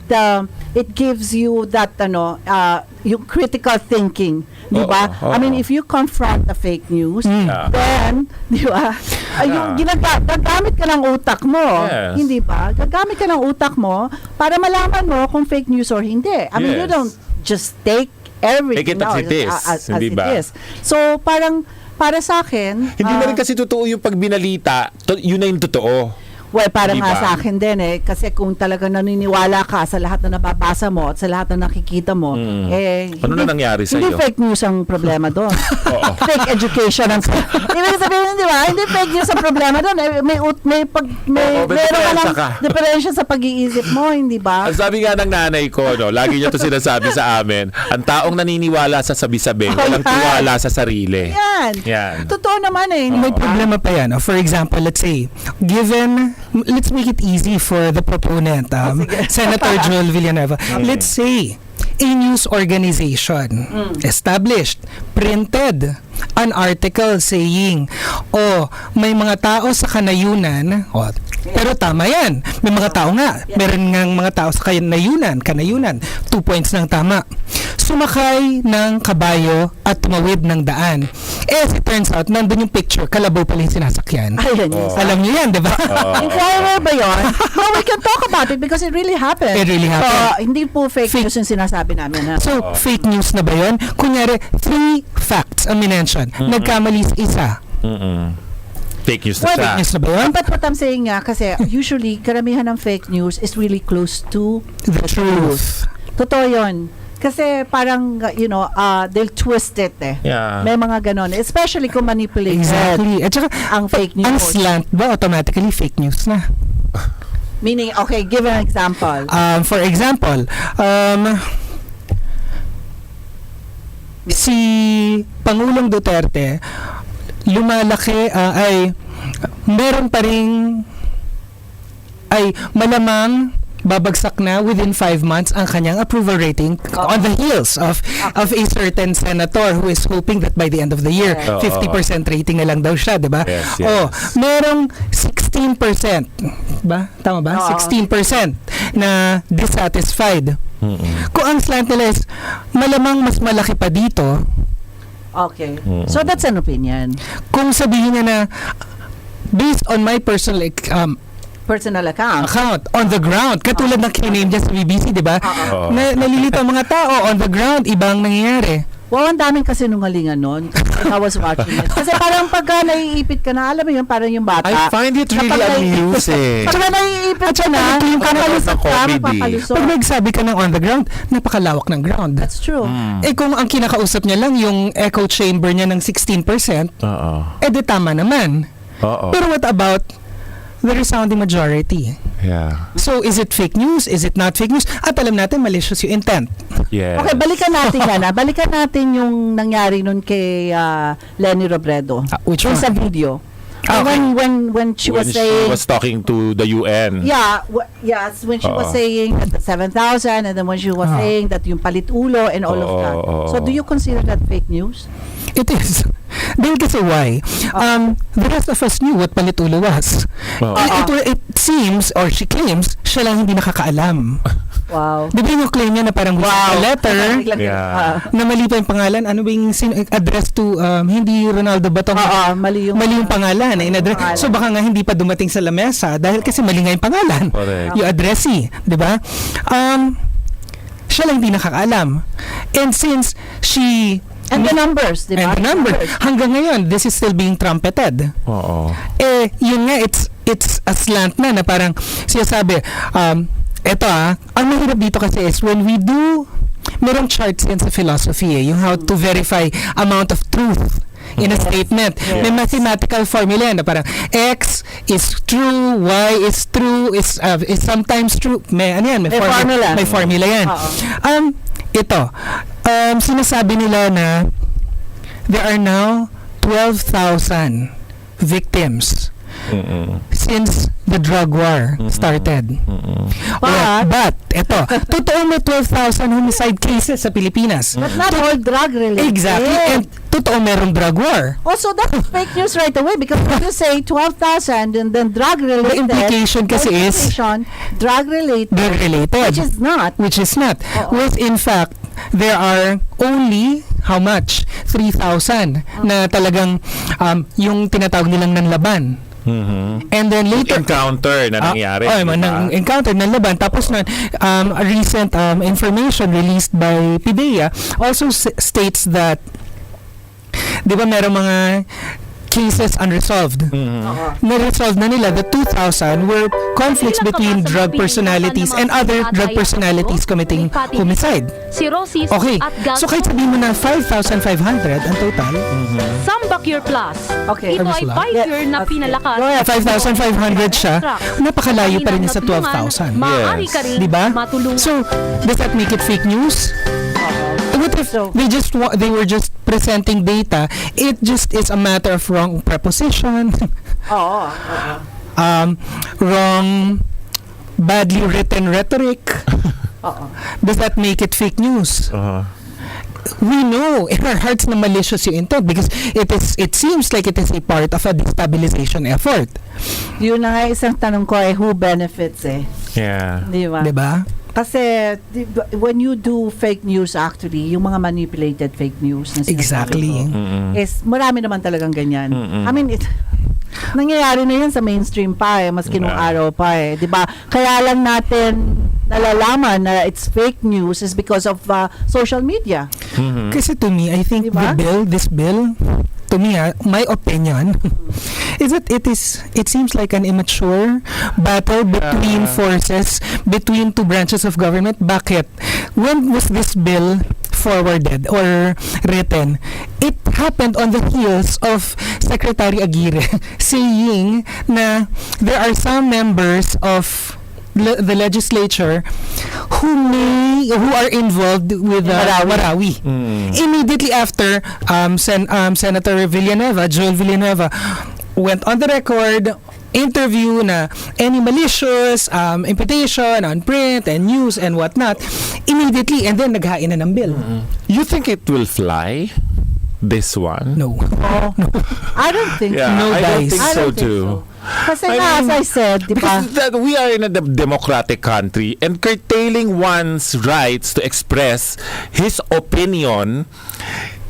gives you that yung critical thinking, di ba? Oo. I mean, if you confront a fake news, then, di ba? Yung gagamit ka ng utak mo, Yes. hindi ba? Gagamit ka ng utak mo para malaman mo kung fake news or hindi. I mean, you Yes. don't just take everything Take it as it is, as hindi it ba? is. So, parang para sa akin, Hindi na rin kasi totoo yung pag binalita, yun na yung totoo. Well, para Di nga ba? sa akin din kasi kung talaga naniniwala ka sa lahat na nababasa mo at sa lahat na nakikita mo, Ano na nangyari sa'yo? Hindi fake news ang problema doon. Oo. Fake education ang ibig sabihin, di ba? Hindi fake news ang problema doon. May Oo, may meron ka diferensya lang ka. diferensya sa pag-iisip mo, hindi ba? Ang sabi nga ng nanay ko, no, lagi niya to sinasabi sa amin, ang taong naniniwala sa sabi-sabi, walang Ayan. tiwala sa sarili. Yan. Totoo naman May problema pa yan. For example, let's say, let's make it easy for the proponent, Senator Joel Villanueva. Let's say, a news organization established, printed an article saying, may mga tao sa kanayunan, pero tama yan. May mga tao nga. Meron nga mga tao sa kanayunan. 2 points ng tama. Sumakay ng kabayo at tumawid ng daan. As it turns out, nandun yung picture, kalabaw pala yung sinasakyan. Ayun yun. Alam niyo yan, di ba? Inquirer ba yun? No, we can talk about it because it really happened. It really happened. So, hindi po fake news yung sinasabi namin. Ha? So, fake news na ba yun? Kunyari, 3 facts ang minention. Nagkamali sa isa. Fake news na Well, siya. Fake news na ba yun? But what I'm saying nga, kasi usually, karamihan ng fake news is really close to The truth. Totoo yun. Kasi parang, they'll twist it Yeah. May mga ganon. Especially kung manipulated Exactly. At saka, ang fake news. ang slant ba automatically fake news na? Meaning, okay, give an example. For example, si Pangulong Duterte lumalaki meron pa ring malamang babagsak na within 5 months ang kanyang approval rating on the heels of a certain senator who is hoping that by the end of the year, 50% rating na lang daw siya, di ba? Yes, yes. Merong 16%, ba? Tama ba? 16% na dissatisfied. Kung ang slant nila is malamang mas malaki pa dito, Okay. So that's an opinion. kung sabihin niya na based on my personal Personal account. on the ground, katulad ng kiname dyan sa BBC, di ba? Nalilito ang mga tao on the ground, ibang nangyayari. Wow, ang daming kasinungalingan nun. I was watching it. Kasi parang pagka naiipit ka na, alam mo yun, parang yung bata. I find it really Kapag amusing. Pagka naiipit ka na, ito yung papalusot ka, comedy. papalusot. Pag nagsabi ka ng on the ground, napakalawak ng ground. That's true. Kung ang kinakausap niya lang yung echo chamber niya ng 16%, di tama naman. Pero what about the resounding majority? Yeah. So, is it fake news? Is it not fake news? At alam natin, malicious yung intent. Yeah. Okay, balikan natin Balikan natin yung nangyari nun kay Lenny Robredo. Which Yung one? sa video. Okay. When she When was she saying... was talking to the UN. Yeah, yes, when she was saying that the 7,000 and then when she was saying that yung palit ulo and all of that. So do you consider that fake news? It is. Dahil kasi why? The rest of us knew what palitulo was. It seems, or she claims, siya lang hindi nakakaalam. Wow. Di ba yung claim niya na parang a letter Yeah. na mali pa yung pangalan? Ano ba yung address to, hindi Ronaldo Batong? Mali yung pangalan na in-address. So baka nga hindi pa dumating sa lamesa dahil kasi mali nga yung pangalan. Correct. Yung addressee. Di ba? Siya lang hindi nakakaalam. And since she... And the numbers, di ba? And the number. Hanggang ngayon, this is still being trumpeted. Yun nga, it's a slant na parang sinasabi, eto ang mahirap dito kasi is when we do, merong charts yan sa philosophy yung how to verify amount of truth in a statement. Yes. May mathematical formula yan na parang X is true, Y is true, is sometimes true. May formula. May formula yan. Ito, sinasabi nila na there are now 12,000 victims since the drug war started. But ito, totoo may 12,000 homicide cases sa Pilipinas. But not all drug related. Exactly. And totoo merong drug war. Also, that's fake news right away because when you say 12,000 and then drug related, The implication kasi is drug related, drug-related. which is not. With in fact, there are only how much? 3,000 na talagang yung tinatawag nilang nanlaban. And then later Encounter na nangyari. Encounter ng laban. Tapos na recent information released by PIDEA also states that di ba merong mga cases unresolved. Na-resolve na nila. The 2,000 were conflicts between drug personalities and other drug personalities committing homicide. cirrhosis Okay, at so kahit sabihin mo na 5,500 ang total, Sambacure Plus. Okay. Ito ay Pfizer na pinalakas. Go ahead. 5,500 siya, napakalayo pa rin niya sa 12,000. Maaari Yes. ka rin Di ba? matulungan. So, does that make it fake news? What if So- they were just presenting data? It just is a matter of wrong preposition, Oo. wrong, badly written rhetoric. Oo. Does that make it fake news? We know in our hearts na malicious yung intent because it seems like it is a part of a destabilization effort. Yun na nga isang tanong ko ay who benefits Yeah. Di ba? Diba? Kasi when you do fake news actually, yung mga manipulated fake news na sinasabi Exactly. ko, is marami naman talagang ganyan. Mm-mm. I mean, nangyayari na yan sa mainstream pa maski nung araw pa 'di ba? Kaya lang natin nalalaman na it's fake news is because of social media. Kasi to me, I think Diba? this bill, to me, my opinion, is that it seems like an immature battle between forces, between two branches of government. Bakit? When was this bill forwarded or written? It happened on the heels of Secretary Aguirre saying na there are some members of the legislature who are involved with Marawi. Immediately after, Senator Joel Villanueva went on the record, interview na any malicious imputation on print and news and whatnot, immediately, and then naghain na ng bill. You think it will fly? This one? No. I don't think Yeah, so. I don't guys. think I so don't think too. so. Kasi I nga, as mean, I said, di ba? Because we are in a democratic country and curtailing one's rights to express his opinion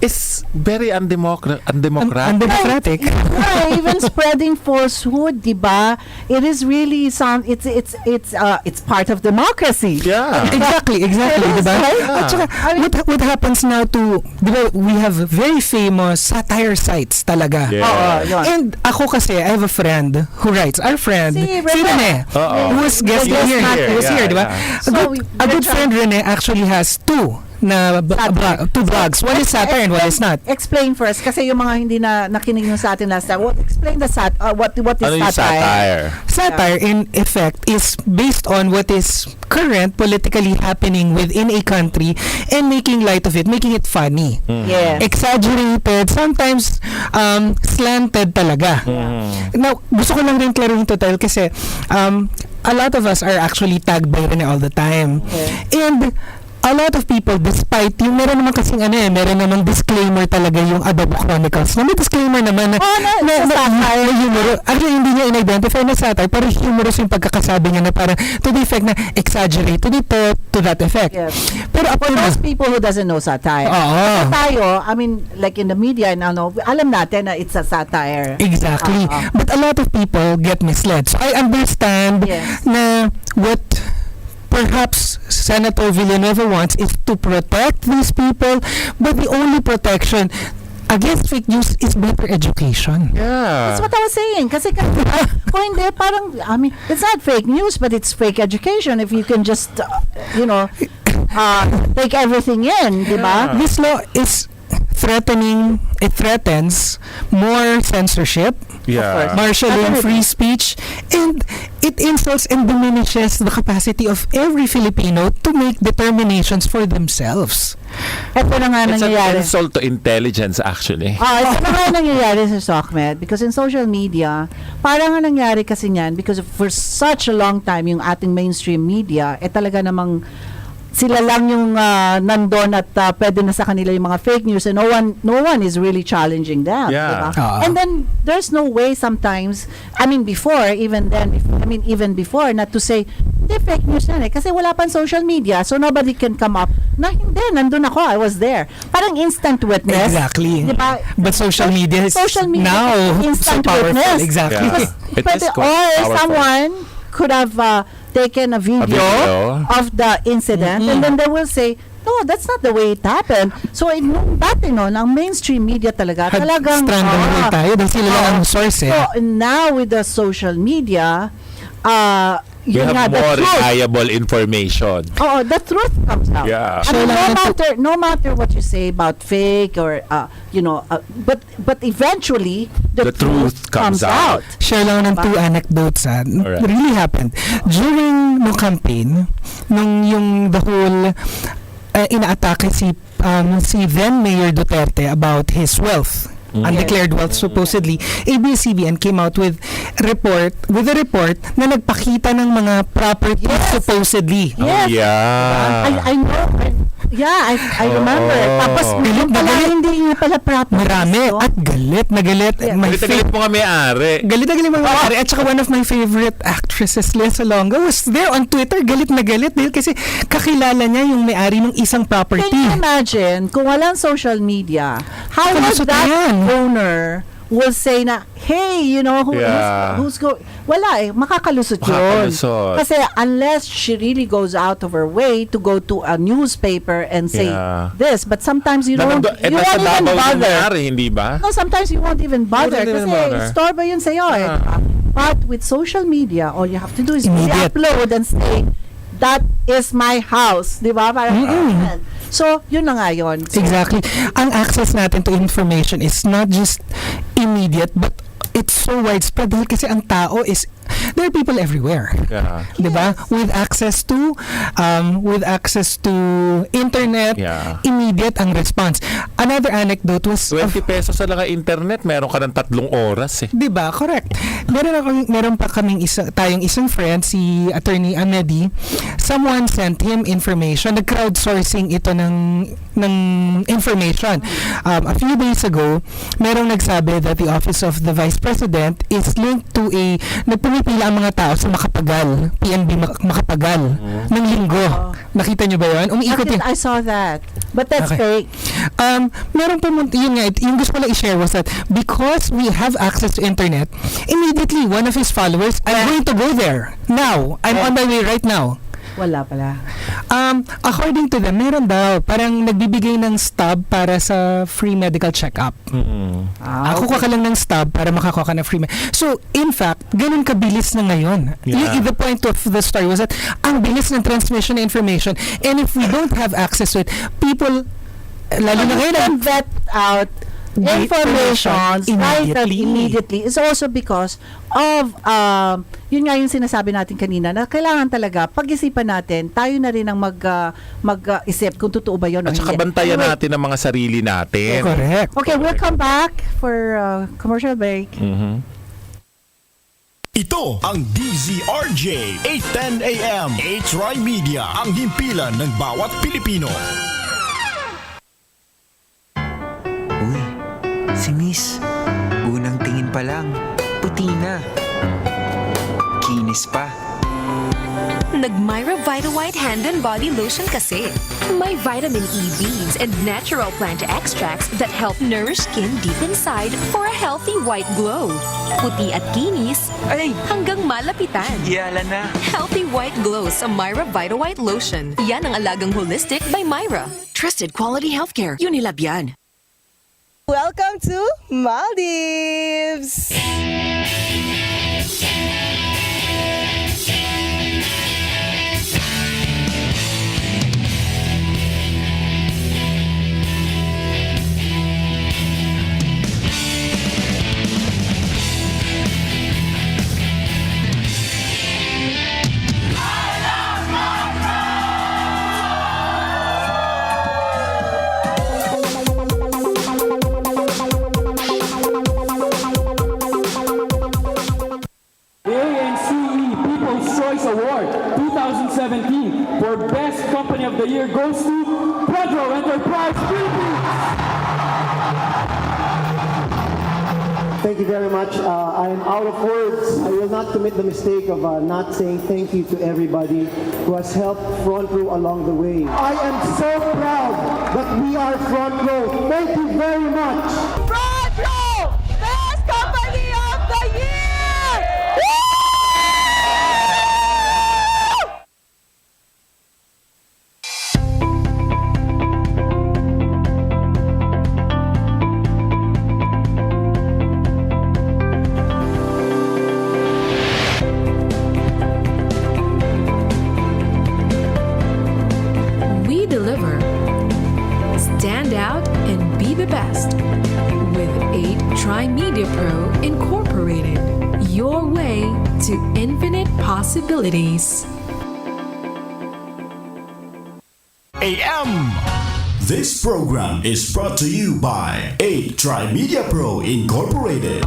is very undemocratic. Undemocratic. Yeah, even spreading falsehood, di ba? It is really it's part of democracy. Yeah. Exactly, It is, diba? right? At saka, I mean- what happens now to, diba, we have very famous satire sites talaga. Yeah. Oo, yun. And ako kasi, I have a friend who writes, our friend, Si si Rene, Oo. who was guest He was here. not He was here. here, diba? Yeah. So, A good friend Rene actually has two blogs. One is satire and one is not. Explain first, kasi yung mga hindi na nakinig nyo sa atin last time, explain the what is Ano yung satire? Satire, in effect, is based on what is current politically happening within a country and making light of it, making it funny. Yes. Exaggerated, sometimes slanted talaga. Now, gusto ko lang rin klaruhin to tayo kasi a lot of us are actually tagged by Rene all the time. And a lot of people, despite yung meron naman kasing meron namang disclaimer talaga yung Adobo Chronicles. Na may disclaimer naman na humorous. Actually, hindi niya in-identify na satire, pero humorous yung pagkakasabi niya na parang to the effect na exaggerate to that effect. Yes. Pero For those people who doesn't know satire, Oo. tayo, I mean, like in the media, alam natin na it's a satire. Exactly. But a lot of people get misled. So I understand Yes. na what perhaps Senator Villanueva wants is to protect these people, but the only protection against fake news is better education. Yeah. That's what I was saying. Kasi kung hindi, parang, I mean, it's not fake news, but it's fake education if you can just, take everything in, di ba? This law is threatens more censorship, Yeah. marshalling Definitely. free speech, and it insults and diminishes the capacity of every Filipino to make determinations for themselves. Ito na nga It's an nangyayari. insult to intelligence actually. Ito na nga nangyayari sa SOCMED because in social media, parang nga nangyari kasi niyan because for such a long time yung ating mainstream media, talaga namang sila lang yung nandun at pwede na sa kanila yung mga fake news and no one is really challenging them. Yeah. Diba? And then there's no way sometimes, even before, not to say, hindi, fake news yan kasi wala pang social media so nobody can come up na hindi, nandun ako, I was there. Parang instant witness. Exactly. Diba? But social media is now instant so powerful. witness. Exactly. Yeah. It Pwede, is quite or powerful. someone could have taken a video of the incident, and then they will say, no, that's not the way it happened. So, nung dati no, ng mainstream media talagang Stranded tayo dahil sila lang ang source eh. So, now with the social media, You yun have nga, the more truth. reliable information. Oh, the truth comes out. Yeah. I mean, no matter what you say about fake or but eventually the truth comes out. Share lang ng two anecdotes Alright. really happened. During no campaign, nung yung the whole inaatake si then Mayor Duterte about his wealth. Undeclared wealth supposedly, ABS-CBN came out with a report na nagpakita ng mga properties supposedly. Yes. Yeah. I know. I remember. Tapos yung pala hindi niya pala proper. Marami So, at galit na galit. Yeah. My Galit mo nga may-ari. Galit na galit mga may-ari. At saka one of my favorite actresses, Lea Salonga, was there on Twitter. Galit na galit dahil kasi kakilala niya yung may-ari ng isang property. can you imagine kung walang social media, how would Kalusot that yan. owner will say na, hey, who's go? Wala eh, makakalusot yun. Makakalusot. Kasi unless she really goes out of her way to go to a newspaper and say this, but sometimes you won't even bother. Hindi ba? No, sometimes you won't even bother. Wouldn't even Kasi bother. store ba yun sa'yo eh. But with social media, all you have to do is Immediate. upload and say, that is my house. Di ba? Parang, so, yun na nga yun. So, Exactly. Ang access natin to information is not just immediate, but it's so widespread dahil kasi ang tao is, there are people everywhere. Yeah. Diba? With access to internet, immediate ang response. Another anecdote was 20 pesos sa lang ang internet, meron ka ng 3 oras eh. Diba? Correct. Meron pa kaming tayong isang friend, si Attorney Amedi. Someone sent him information. Nag-crowdsourcing ito ng information. A few days ago, merong nagsabi that the Office of the Vice President is linked to nagpumipila ang mga tao sa Makapagal, PNB Makapagal, ng linggo. Nakita nyo ba yun? Umiikot yun. I saw that. But that's fake. Meron yun nga, yung gusto ko lang i-share was that because we have access to internet, immediately one of his followers, I'm going to go there. Now. I'm on my way right now. Wala pala. According to them, meron daw, parang nagbibigay ng stub para sa free medical check-up. Ako ka lang ng stub para makakuha ka ng free So, in fact, ganun kabilis na ngayon. The point of the story was that ang bilis ng transmission ng information, and if we don't have access to it, people, lalo na ngayon, can vet out information immediately is also because of yun nga yung sinasabi natin kanina na kailangan talaga pag-isipan natin, tayo na rin ang mag-isip kung totoo ba yun o At hindi. saka bantayan natin ang mga sarili natin. Correct. Okay, we'll come back for commercial break. Ito ang DZRJ 810 AM H-Rai Media, ang himpilan ng bawat Pilipino. Uy, si Miss, unang tingin pa lang, puti na. Kinis pa. Nag-Myra Vita-White Hand and Body Lotion kasi. May vitamin E beads and natural plant extracts that help nourish skin deep inside for a healthy white glow. Puti at kinis, Ay, hanggang malapitan. yala na. Healthy white glow sa Myra Vita-White Lotion. Yan ang alagang holistic by Myra. Trusted quality healthcare. Unilab yan. Welcome to Maldives! ANCE People's Choice Award 2017 for Best Company of the Year goes to Pedro Enterprise Philippines. Thank you very much. I am out of words. I will not commit the mistake of not saying thank you to everybody who has helped Front Row along the way. I am so proud that we are Front Row. Thank you very much. Front Row! Best Company of the Year! Stand out and be the best with 8 Tri-Media Pro Incorporated. Your way to infinite possibilities. AM. This program is brought to you by 8 Tri-Media Pro Incorporated.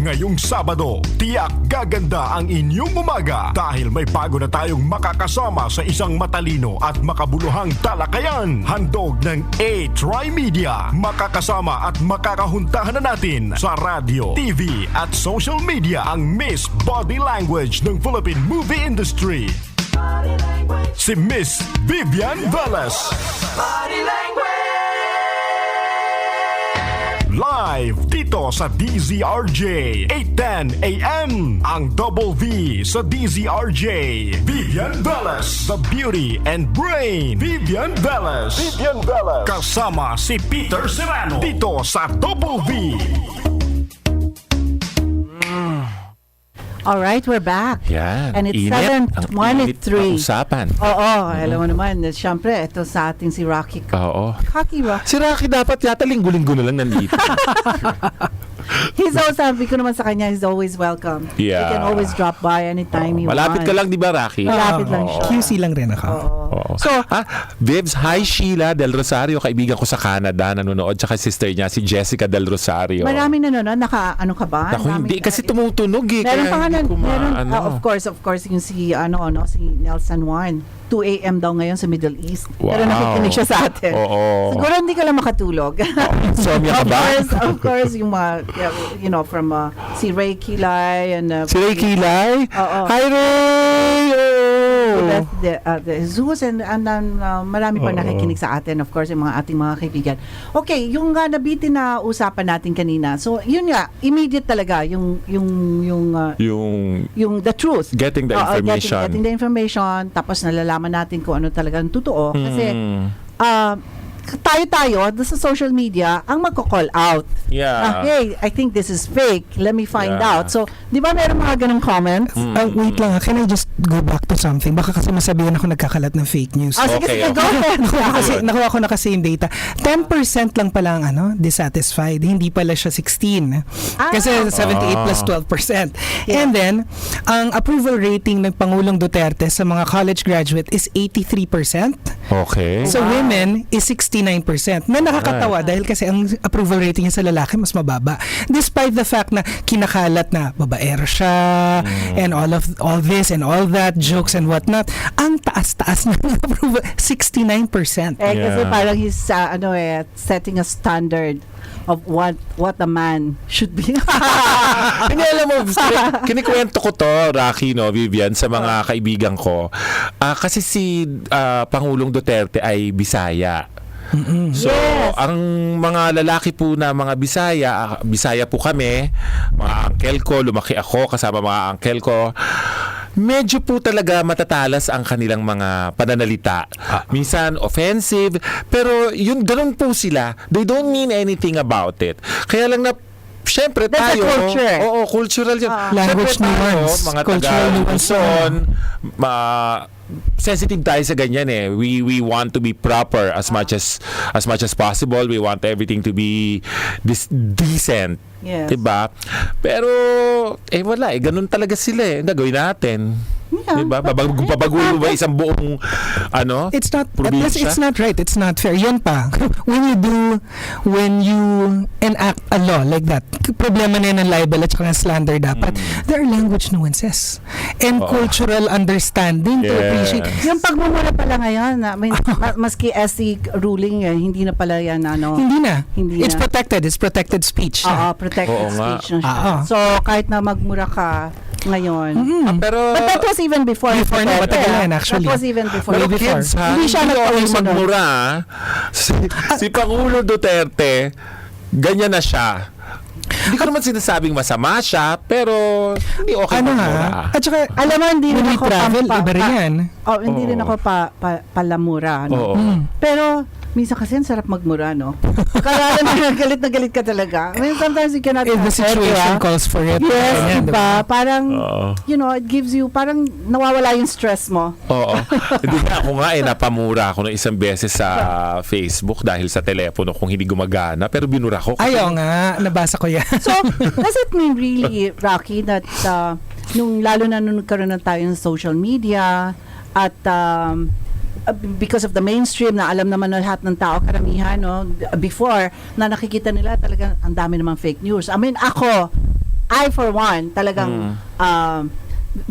Ngayong Sabado, tiyak gaganda ang inyong umaga dahil may bago na tayong makakasama sa isang matalino at makabuluhang talakayan. Handog ng A-Tri-Media. Makakasama at makakahuntahan na natin sa radio, TV at social media ang Miss Body Language ng Philippine movie industry. Si Miss Vivian Velez. Live dito sa DZRJ 810 AM. Ang Double V sa DZRJ. Vivian Velez, the beauty and brain. Vivian Velez. Kasama si Peter Serrano dito sa Double V. All right, we're back. Yan. And it's Init. Ang init 7:23. ang usapan. Oo, alam mo naman, syempre, ito sa ating si Rocky. Oo. Rocky. Si Rocky dapat yata linggo-linggo na lang nandito. He's always, sabi ko naman sa kanya, he's always welcome. Yeah. He can always drop by anytime he Malapit wants. ka lang, di ba, Rocky? Malapit lang siya. QC lang rin ako. Oo. So, Vibs, hi Sheila Del Rosario, kaibigan ko sa Canada, nanonood, tsaka sister niya, si Jessica Del Rosario. Maraming nanonood, ano ka ba? Ako hindi, kasi tumutunog eh. Meron kaya pa nga hindi ko meron, maano. of course, yung si, si Nelson Juan. 2 a.m. daw ngayon sa Middle East. Wow. Pero nakikinig siya sa atin. Oo. Siguro hindi ka lang makatulog. Insomnia ka ba? Of course, yung mga, from si Ray Kilay and Si Ray Kilay? Oo. Hi Ray! the Jesus and marami pa nakikinig sa atin, of course, yung mga ating mga kaibigan. Okay, yung nabitin na usapan natin kanina. So, yun nga, immediate talaga yung the truth. Getting the information. Getting the information, tapos nalalaman natin kung ano talagang totoo. Kasi, tayo sa social media ang magko-call out. Yeah. Hey, I think this is fake. Let me find Yeah. out. So, di ba meron mga ganong comments? Wait lang, can I just go back to something? Baka kasi masabihin ako nagkakalat ng fake news. Sige, Okay, go ahead. Nakuha ko na kasi yung data. 10% lang pala ang dissatisfied. Hindi pala siya 16. Kasi 78 plus 12%. And then, ang approval rating ng Pangulong Duterte sa mga college graduate is 83%. Okay. So women is 69%. Na nakakatawa dahil kasi ang approval rating niya sa lalaki mas mababa. Despite the fact na kinakalat na babaero siya and all this and all that, jokes and whatnot, ang taas-taas na approval, 69%. Kasi parang he's setting a standard of what a man should be. Hindi, alam mo, kinikwento ko to, Rocky, Vivian, sa mga kaibigan ko. Kasi si Pangulong Duterte ay Bisaya. So, ang mga lalaki po na mga Bisaya po kami, mga uncle ko, lumaki ako kasama mga uncle ko, medyo po talaga matatalas ang kanilang mga pananalita. Minsan offensive, pero yun, ganun po sila. They don't mean anything about it. Kaya lang Siyempre That's tayo, a culture. Oo, cultural yun. Language Siyempre tayo, nuance. mga Cultural nuance. taga-Luzon, sensitive tayo sa ganyan eh. We want to be proper as much as possible. We want everything to be decent. Yes. Diba? Pero wala ganun talaga sila eh. Gagawin natin. Yeah. Diba? Babagulo ba isang buong It's not probinsya? it's not right, it's not fair. Yun pa, when you enact a law like that, problema na yan ng libel at saka ng slander dapat. There are language nuances and cultural understanding to appreciate. Yung pagmumura pala ngayon, maski SC ruling, hindi na pala yan Hindi na. It's protected speech. Protected Oo nga. speech na siya. So, kahit na magmura ka ngayon. Pero But that was even before. Before na, matagal na yan, actually. That was even before. Pero before. kids ha, Hindi siya ako nagpausunod. magmura ha. Si Pangulo Duterte, ganyan na siya. Hindi ko naman sinasabing masama siya, pero hindi okay magmura. At saka, Alam mo, hindi when rin we ako travel, iba rin yan. hindi rin ako palamura. Oo. Pero minsan kasi ang sarap magmura, no? Kaya na galit ka talaga. I mean, sometimes you cannot If the afford, situation diba? calls for it. Yes, ganyan, diba? Parang, Oo. you know, it gives you, parang nawawala yung stress mo. Oo. Hindi nga ako nga napamura ako ng isang beses sa Facebook dahil sa telepono kung hindi gumagana. Pero binura ko. Ayaw nga, nabasa ko yan. So, does it mean really, Rocky, that lalo na nung nagkaroon na tayo ng social media at because of the mainstream na alam naman na lahat ng tao, karamihan, no, before, na nakikita nila talagang ang dami namang fake news. I mean, I for one, talagang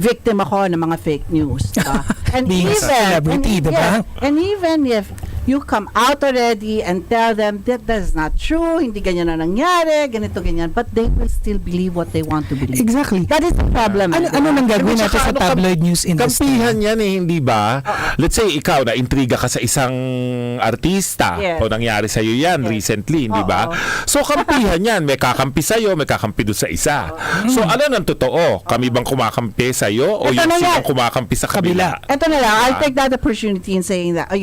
victim ako ng mga fake news. Diba? And Being a celebrity, diba? And even if you come out already and tell them that that's not true, hindi ganyan na nangyari, ganito, ganyan, but they will still believe what they want to believe. Exactly. That is the problem. Ano nang gagawin natin sa tabloid news industry? Kampihan yan hindi ba? Let's say, ikaw, na-intriga ka sa isang artista Yes. o nangyari sa'yo yan recently, hindi ba? So, kampihan yan. May kakampi sa'yo, may kakampi doon sa isa. So, ano nang totoo? Kami bang kumakampi sa'yo o Ito yung na silang yan. kumakampi sa kabila? Ito na lang, I'll take that opportunity in saying that,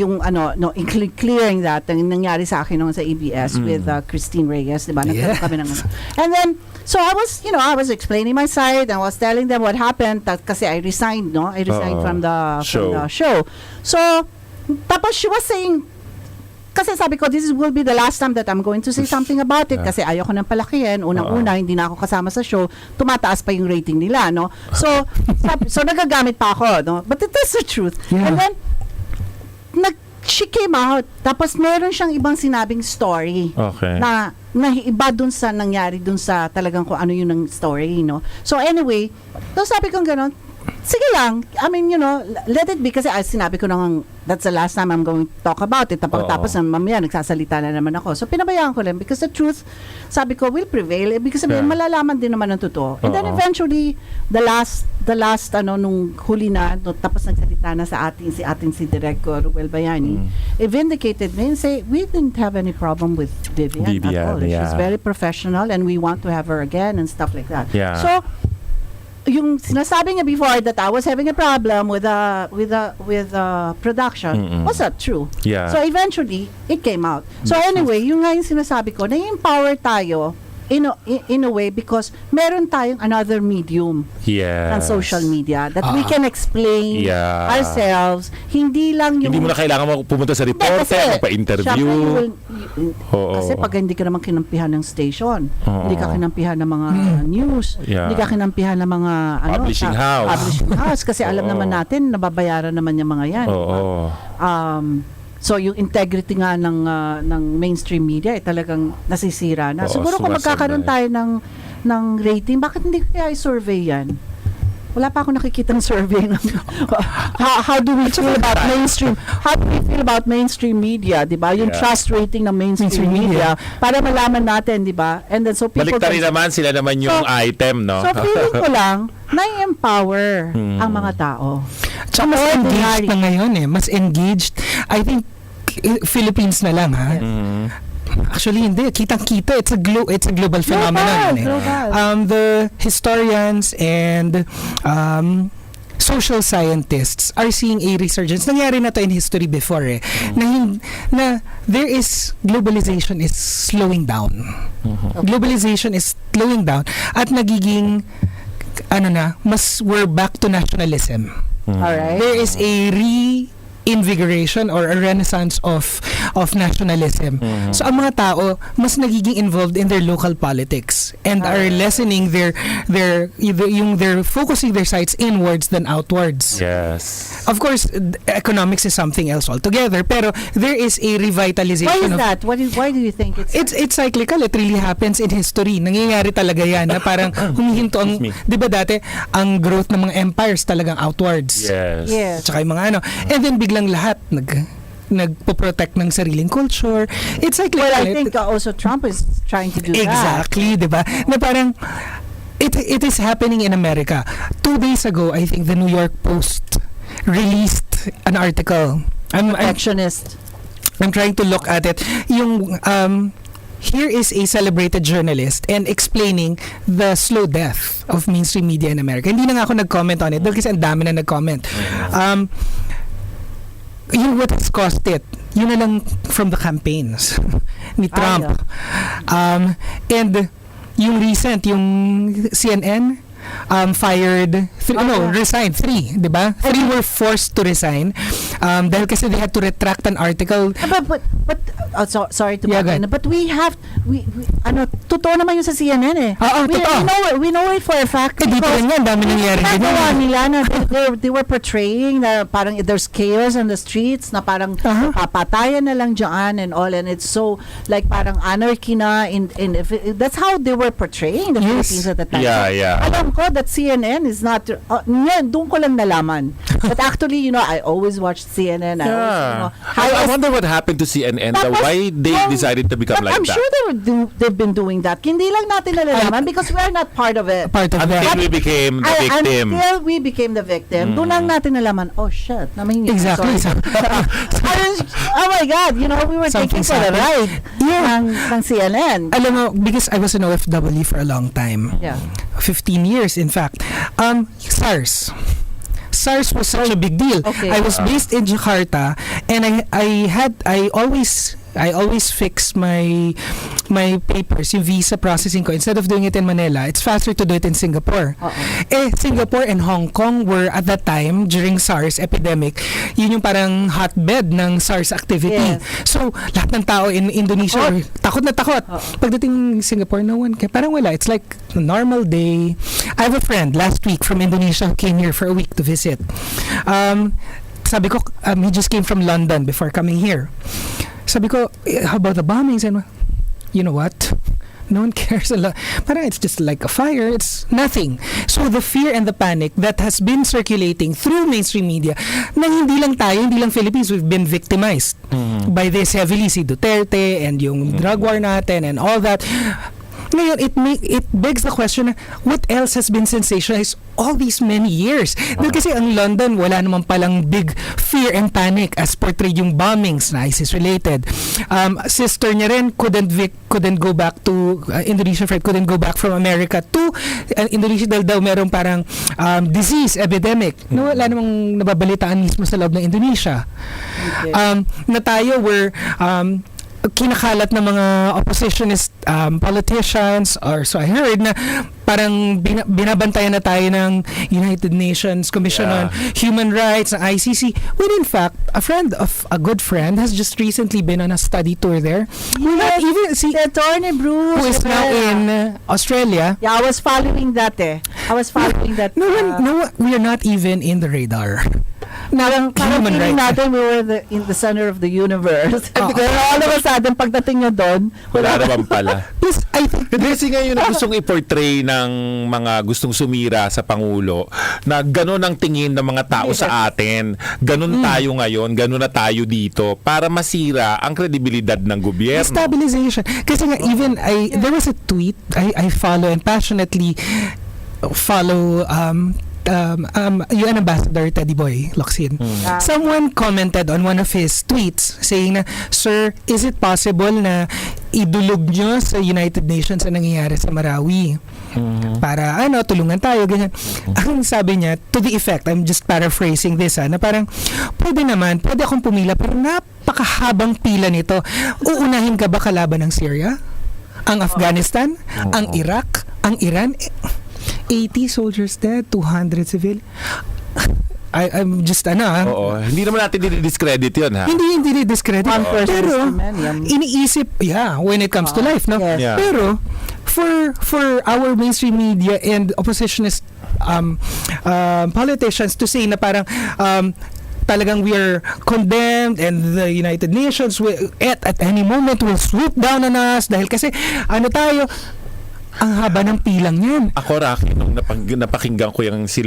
clearing that, ang nangyari sa akin nung sa ABS with Christine Reyes, diba? Nagkaroon kami ng and then, so I was explaining my side and was telling them what happened kasi I resigned, no? I resigned from the show. So, tapos she was saying, kasi sabi ko, this will be the last time that I'm going to say something about it kasi ayoko nang palakihin. Unang-una, hindi na ako kasama sa show. Tumataas pa yung rating nila, no? So, so nagagamit pa ako, no? But that's the truth. Yeah. And then, she came out, tapos meron siyang ibang sinabing story Okay. na iba dun sa nangyari dun sa talagang kung ano yun ang story, no? So anyway, so sabi ko gano'n, sige lang, I mean, you know, let it be kasi sinabi ko nang that's the last time I'm going to talk about it. Tapos mamaya nagsasalita na naman ako. So pinabayaan ko lang because the truth, sabi ko, will prevail. Because sabihin, malalaman din naman ang totoo. And then eventually, the last nung huli na, tapos nagsalita na si ating Director Ruel Bayani, vindicated me and say, we didn't have any problem with Vivian at all. yeah. She's very professional and we want to have her again and stuff like that. Yeah. So, yung sinasabi niya before that I was having a problem with production was not true. Yeah. So eventually it came out. So anyway, yung nga yung sinasabi ko, na-empower tayo in a way because meron tayong another medium Yes. ng social media that we can explain ourselves. Hindi lang yung Hindi mo na kailangan pumunta sa reporter, magpa-interview. Kasi pag hindi ka naman kinampihan ng station, hindi ka kinampihan ng mga news, hindi ka kinampihan ng mga Publishing house. Publishing house kasi alam naman natin nababayaran naman yung mga yan. So yung integrity nga ng mainstream media talagang nasisira na. Siguro kung magkakaroon tayo ng rating, bakit hindi kaya i-survey yan? Wala pa ako nakikitang survey ng how do we feel about mainstream? How do we feel about mainstream media, 'di ba? Yung trust rating ng mainstream media para malaman natin, 'di ba? And then so people Baliktari naman sila naman yung item, no? So feeling ko lang na-empower ang mga tao. Tsaka mas engaged na ngayon mas engaged. I think Philippines na lang ha. Actually hindi, kitang-kita, it's a global phenomenon. Global. The historians and social scientists are seeing a resurgence. Nangyari na to in history before na there is globalization is slowing down. Globalization is slowing down at nagiging we're back to nationalism. Alright. There is a reinvigoration or a renaissance of nationalism. So ang mga tao mas nagiging involved in their local politics and are lessening their focusing their sights inwards than outwards. Yes. Of course, economics is something else altogether, pero there is a revitalization. Why is that? Why do you think it's cyclical? It really happens in history. Nangyayari talaga yan na parang humihinto ang, di ba dati, ang growth ng mga empires talagang outwards. Yes. Tsaka yung mga and then biglang lahat nagpo-protect ng sariling culture. It's like Well, I think also Trump is trying to do that. Exactly, di ba? Na parang it is happening in America. 2 days ago, I think the New York Post released an article. I'm trying to look at it. Yung here is a celebrated journalist and explaining the slow death of mainstream media in America. Hindi na nga ako nag-comment on it dahil kasi ang dami na nag-comment. What has caused it? yun na lang from the campaigns ni Trump. And yung recent, yung CNN, resigned. 3, di ba? 3 were forced to resign dahil kasi they had to retract an article. Sorry to Yeah, cut in, go ahead. but totoo naman yun sa CNN eh. Oo, totoo. We know it for a fact. Eh, dito rin yan, dami nangyari Nagawa ganyan. nila na they were portraying na parang there's chaos in the streets, na parang papatayan na lang dyan and all, and it's so like parang anarchy na that's how they were portraying the Yes. Philippines at the time. Yeah. Alam ko that CNN is not doon ko lang nalaman. But actually, I always watch CNN. I wonder what happened to CNN, why they decided to become like I'm that. sure they've been doing that. Hindi lang natin nalalaman because we are not part of it. Until we became the victim. Until we became the victim, doon lang natin nalaman, oh shit, Exactly. Oh my God, we were taking Something's for the happening. ride ng CNN. Alam mo, because I was an OFW for a long time. Yeah. 15 years, in fact. SARS was such a big deal. Okay. I was based in Jakarta, and I always fix my papers, yung visa processing ko. Instead of doing it in Manila, it's faster to do it in Singapore. Singapore and Hong Kong were at that time, during SARS epidemic, yun yung parang hotbed ng SARS activity. Yes. So, lahat ng tao in Indonesia takot na takot. Pagdating Singapore, no one care. Parang wala. It's like a normal day. I have a friend last week from Indonesia who came here for a week to visit. Sabi ko, he just came from London before coming here. Sabi ko, how about the bombings? And you know what? No one cares a lot. Parang it's just like a fire. It's nothing. So the fear and the panic that has been circulating through mainstream media, na hindi lang tayo, hindi lang Philippines, we've been victimized by this heavily, si Duterte and yung drug war natin and all that. Ngayon, it begs the question, what else has been sensationalized all these many years? Dahil kasi ang London, wala naman palang big fear and panic as portrayed yung bombings na ISIS-related. Sister niya rin couldn't go back to Indonesian friend, couldn't go back from America to Indonesia dahil daw merong parang disease, epidemic. No, wala namang nababalitaan mismo sa loob ng Indonesia. Okay. Na tayo were kinakalat ng mga oppositionist politicians, or so I heard, na parang binabantayan na tayo ng United Nations Commission on Human Rights, ng ICC, when in fact a good friend has just recently been on a study tour there. We're not even Attorney Bruce, who is now in Australia. Yeah, I was following that. No, we are not even in the radar. Parang Human feeling rights. natin we were in the center of the universe. Pero all of a sudden, pagdating nyo doon, Wala naman pala. Yes, I think Kasi ngayon ang gustong i-portray ng mga gustong sumira sa Pangulo na gano'n ang tingin ng mga tao sa atin. Gano'n tayo ngayon, gano'n na tayo dito para masira ang kredibilidad ng gobyerno. stabilization. Kasi nga, even there was a tweet I follow and passionately follow UN Ambassador Teddy Boy Locsin. Someone commented on one of his tweets saying na, "Sir, is it possible na idulog nyo sa United Nations ang nangyayari sa Marawi? Para tulungan tayo, ganyan." Ang sabi niya, to the effect, I'm just paraphrasing this, na parang, pwede akong pumila, pero napakahabang pila nito. Uunahin ka ba kalaban ng Syria? Ang Afghanistan? Ang Iraq? Ang Iran? 80 soldiers dead, 200 civil. I'm just Oo, hindi naman natin discredit 'yon, ha. Hindi discredit. One person Pero is too many. iniisip, when it comes to life, no? Yes. Yeah. Pero for our mainstream media and oppositionist politicians to say na parang talagang we are condemned and the United Nations at any moment will swoop down on us dahil kasi tayo, ang haba ng pilang yan. Ako, Rocky, nung napakinggan ko yung si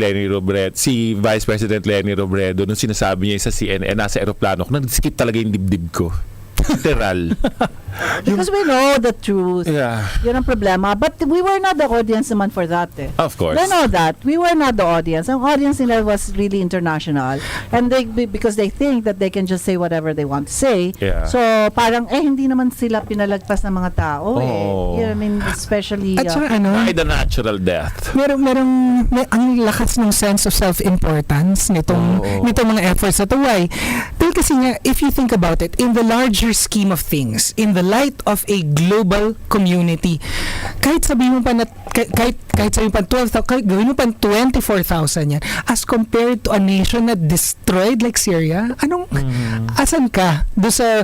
Vice President Leni Robredo, nung sinasabi niya sa CNN, nasa aeroplano ko, nag-skip talaga yung dibdib ko. Literal. Because we know the truth. Yeah. Yun ang problema. But we were not the audience naman for that. Of course. They know that. We were not the audience. Ang audience nila was really international. And because they think that they can just say whatever they want to say. Yeah. So, parang, hindi naman sila pinalagpas ng mga tao. Oh. I mean, especially... At saka By the natural death. ang lakas ng sense of self-importance nitong mga efforts na to. Why? Dahil kasi nga, if you think about it, in the larger scheme of things, in the light of a global community, kahit sabihin mo pa na, kahit sabihin pa 12,000, kahit gawin mo pa 24,000 yan, as compared to a nation that destroyed like Syria, asan ka? Do sa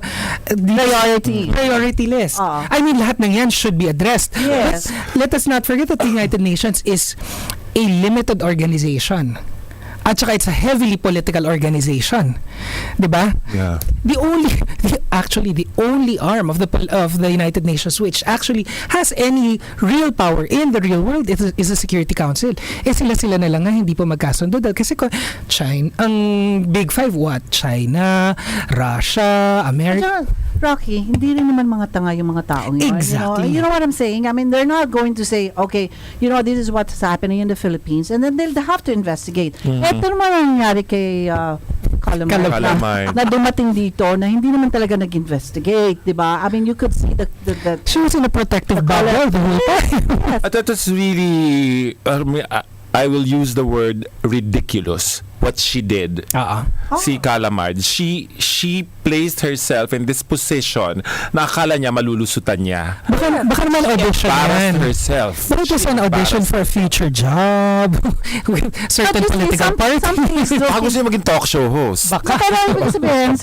priority list. I mean, lahat ng yan should be addressed. Yes. But let us not forget that the United Nations is a limited organization. At saka it's a heavily political organization. 'Di ba? Yeah. The only arm of the United Nations which actually has any real power in the real world is the Security Council. Sila na lang nga hindi po magkasundo dahil kasi China, ang Big Five, what? China, Russia, America. Rocky, hindi rin naman mga tanga yung mga taong yun. Exactly. You know what I'm saying? I mean, they're not going to say, okay, this is what's happening in the Philippines, and then they'll have to investigate. Ito naman ang nangyari kay Calamine. na dumating dito na hindi naman talaga nag-investigate, di ba? I mean, you could see the She was in a protective bubble the whole time. That was really, I will use the word ridiculous. What she did. Si Calamard. She placed herself in this position na akala niya malulusutan niya. Baka naman audition yan. Herself. But it was an audition for a future job with certain political parties. Baka gusto niya maging talk show host. Pero ibig sabihin,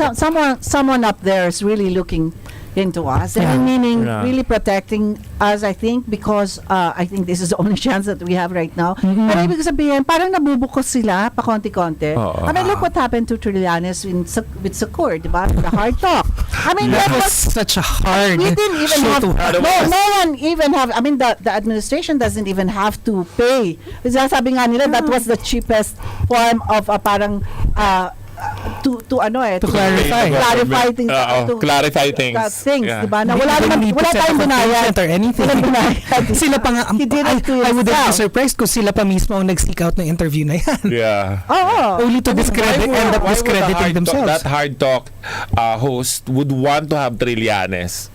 someone up there is really looking into us, and meaning really protecting us, I think, because I think this is the only chance that we have right now. Pero ibig sabihin, parang nabubukos sila pa konti-konti. I mean, look what happened to Trillanes with Sucur, di ba? The hard talk. I mean, that was such a hard we didn't even have, no one even have, I mean, the administration doesn't even have to pay. Sabi nga nila, that was the cheapest form of parang to clarify things, clarify things, yeah. Diba? Na wala tayong binayad or anything. Sila pa nga, I wouldn't be surprised kung sila pa mismo ang nag-seek out ng interview na yan. Yeah. Only to end up discrediting themselves. That hard talk host would want to have Trillanes.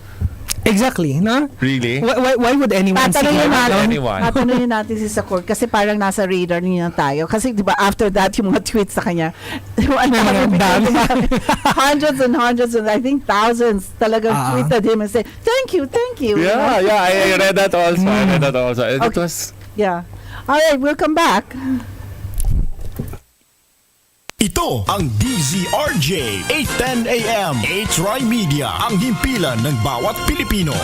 Exactly, no? Really? Why would anyone seek out anyone? Tatanungin natin si Sucur kasi parang nasa radar niya tayo. Kasi di ba after that, yung mga tweets sa kanya, hundreds and I think thousands talagang tweeted him and say, thank you. Yeah, I read that also. It was... Yeah. All right, we'll come back. Ito ang DZRJ 810 AM H-Rai Media, ang himpilan ng bawat Pilipino.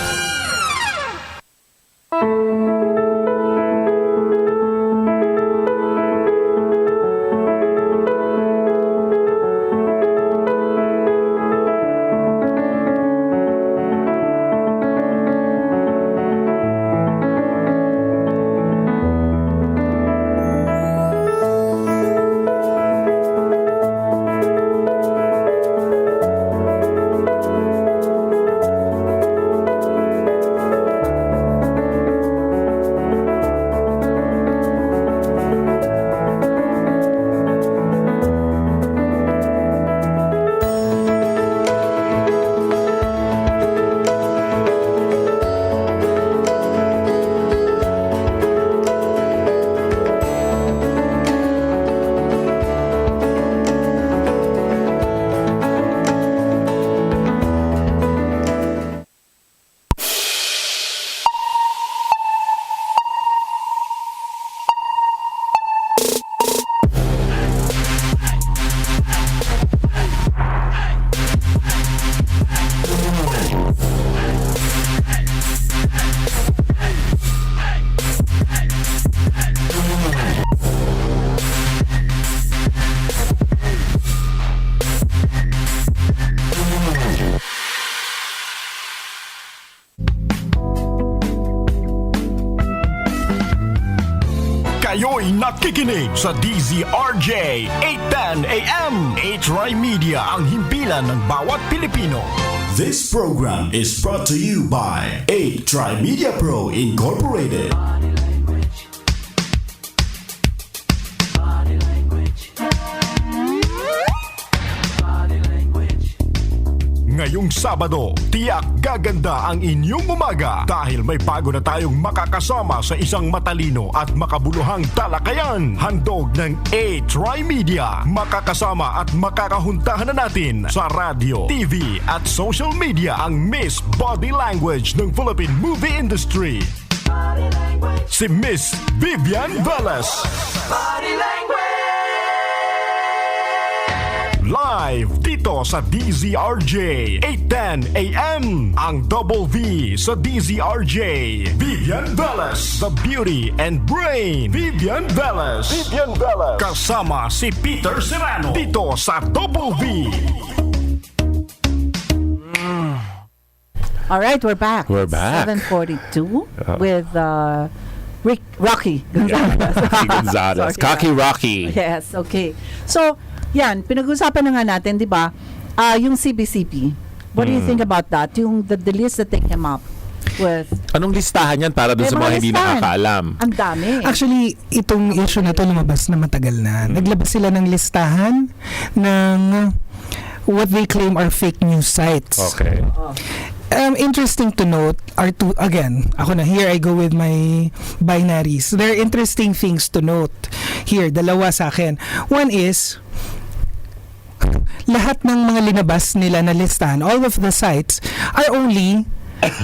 Kayo'y nakikinig sa DZRJ 810 AM H-Rai Media, ang himpilan ng bawat Pilipino. This program is brought to you by 8-Tri Media Pro Incorporated. Ngayon ngayong Sabado. Tiyak gaganda ang inyong umaga dahil may bago na tayong makakasama sa isang matalino at makabuluhang talakayan. Handog ng A-Tri-Media. Makakasama at makakahuntahan na natin sa radio, TV at social media ang Miss Body Language ng Philippine Movie Industry. Si Miss Vivian Velez. Live dito sa DZRJ 8:10 AM. Ang Double V sa DZRJ. Vivian Velez, the beauty and brain. Vivian Velez. Kasama si Peter Serrano dito sa Double V. All right, we're back. We're back. 7:42 with Rocky Gonzalez. Rocky Gonzalez. Sorry. Cocky Rocky. Yes, okay. So, yan, pinag-usapan na nga natin, di ba, yung CBCP. What do you think about that? Yung the list that they came up with. Anong listahan yan para doon May sa mga hindi listahan. nakakaalam? Ang dami. Actually, itong issue na to lumabas na matagal na. Naglabas sila ng listahan ng what they claim are fake news sites. Okay. Interesting to note are two, again, ako na, here I go with my binaries. There are interesting things to note here, dalawa sa akin. One is, lahat ng mga linabas nila na listahan, all of the sites are only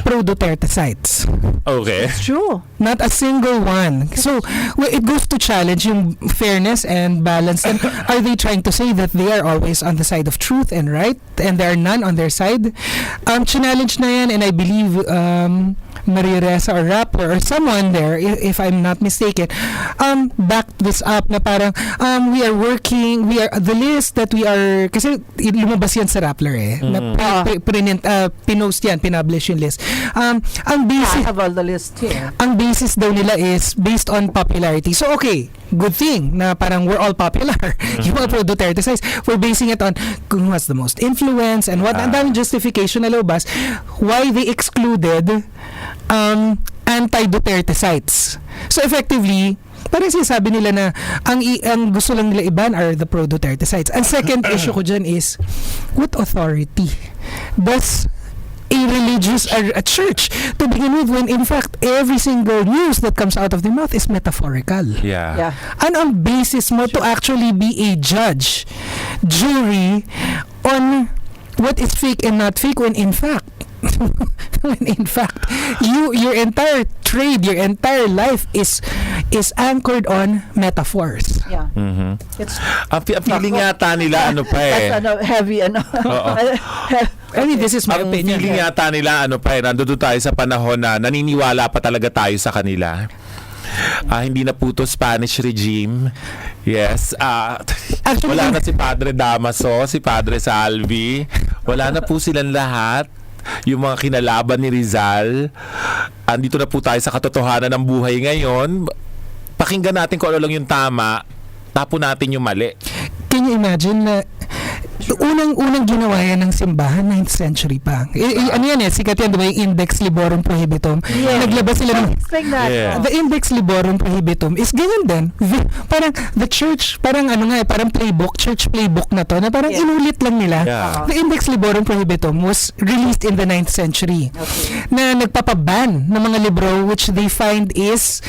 pro-Duterte sites. Okay. It's true. Not a single one. So, it goes to challenge yung fairness and balance. And are they trying to say that they are always on the side of truth and right, and there are none on their side? Challenge na yan, and I believe Maria Ressa or Rappler or someone there, if I'm not mistaken, backed this up na parang we are the list that we are, kasi lumabas yan sa Rappler na pinost yan, pinublish yung list. Ang basis, I have all the list here. ang basis daw nila is based on popularity. So okay, good thing na parang we're all popular. Yung mga pro-Duterte sites, we're basing it on who has the most influence and what. Ang daming justification na lobas why they excluded anti-Duterte sites. So effectively, parang sinasabi nila na ang gusto lang nila iban are the pro-Duterte sites. And second issue ko dyan is, what authority does a religious a church to begin with, when in fact every single news that comes out of their mouth is metaphorical? Yeah. And ang basis mo to actually be a judge, jury on what is fake and not fake, when in fact your entire trade, your entire life is anchored on metaphors. Yeah. Mhm. It's Ang feeling yata nila ano pa eh. that's heavy Oo. I mean, this is my Ang opinion. feeling yata nila ano pa eh, nandun tayo sa panahon na naniniwala pa talaga tayo sa kanila. Hindi na po to Spanish regime. Yes. Actually, Wala na si Padre Damaso, si Padre Salvi. Wala na po silang lahat. Yung mga kinalaban ni Rizal. Andito na po tayo sa katotohanan ng buhay ngayon. Pakinggan natin kung ano lang yung tama. Tapo natin yung mali. Can you imagine na unang ginawa yan ng simbahan 9th century pa. Ano yan sikat yan, diba yung Index Liborum Prohibitum? Yeah. Naglabas sila ng explain that. Yeah. the Index Liborum Prohibitum is ganyan din. Parang the church, parang parang playbook, church playbook na to, na parang Yeah. inulit lang nila. Yeah. The Index Liborum Prohibitum was released in the 9th century. Na nagpapaban ng mga libro which they find is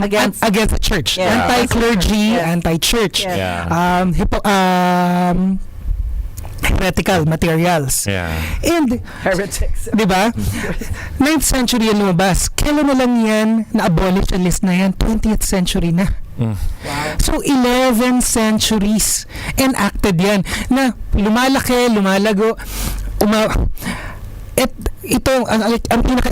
Against against the church. Yeah. Anti-clergy, Yes. anti-church. Yes. Yeah. Heretical materials. Yeah. And, Heretics. di ba? 9th century yan lumabas. Kailan na lang yan na-abolish ang list na yan? 20th century na. So, 11 centuries enacted yan na lumalaki, lumalago, ang pinaka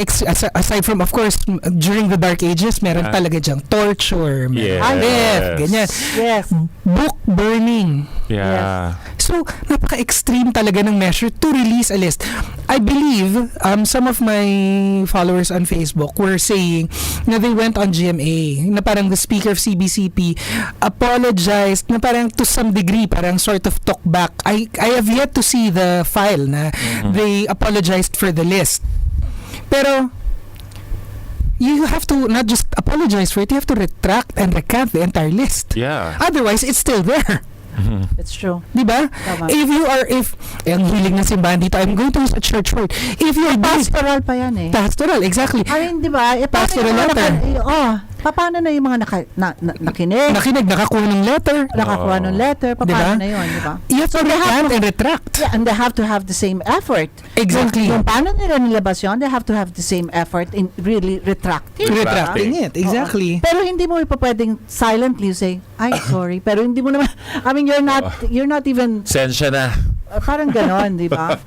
aside from, of course, during the Dark Ages, meron talaga dyang torture, Yes. death, ganyan. Yes. Book burning. Yeah. So, napaka-extreme talaga ng measure to release a list. I believe some of my followers on Facebook were saying na they went on GMA, na parang the speaker of CBCP apologized, na parang to some degree, parang sort of took back. I have yet to see the file na they apologized for the list. Pero, you have to not just apologize for it, you have to retract and recant the entire list. Yeah. Otherwise, it's still there. It's true. Di ba? Tama. Ang hiling ng simbahan dito, I'm going to use a church word. If you're Pastoral pa yan eh. pastoral, exactly. I mean, di ba? Pastoral letter. Paano na yung mga nakinig? Nakinig, nakakuha ng letter. Nakakuha ng letter. Paano Diba? na yun, di ba? You have to recant and retract. Yeah, and they have to have the same effort. Exactly. Yung paano nila nilabas yun, they have to have the same effort in really retracting. Retracting it, exactly. Pero hindi mo pa pwedeng silently say, ay, sorry. Pero hindi mo naman, I mean, you're not even, Sensya na. parang ganon, di ba?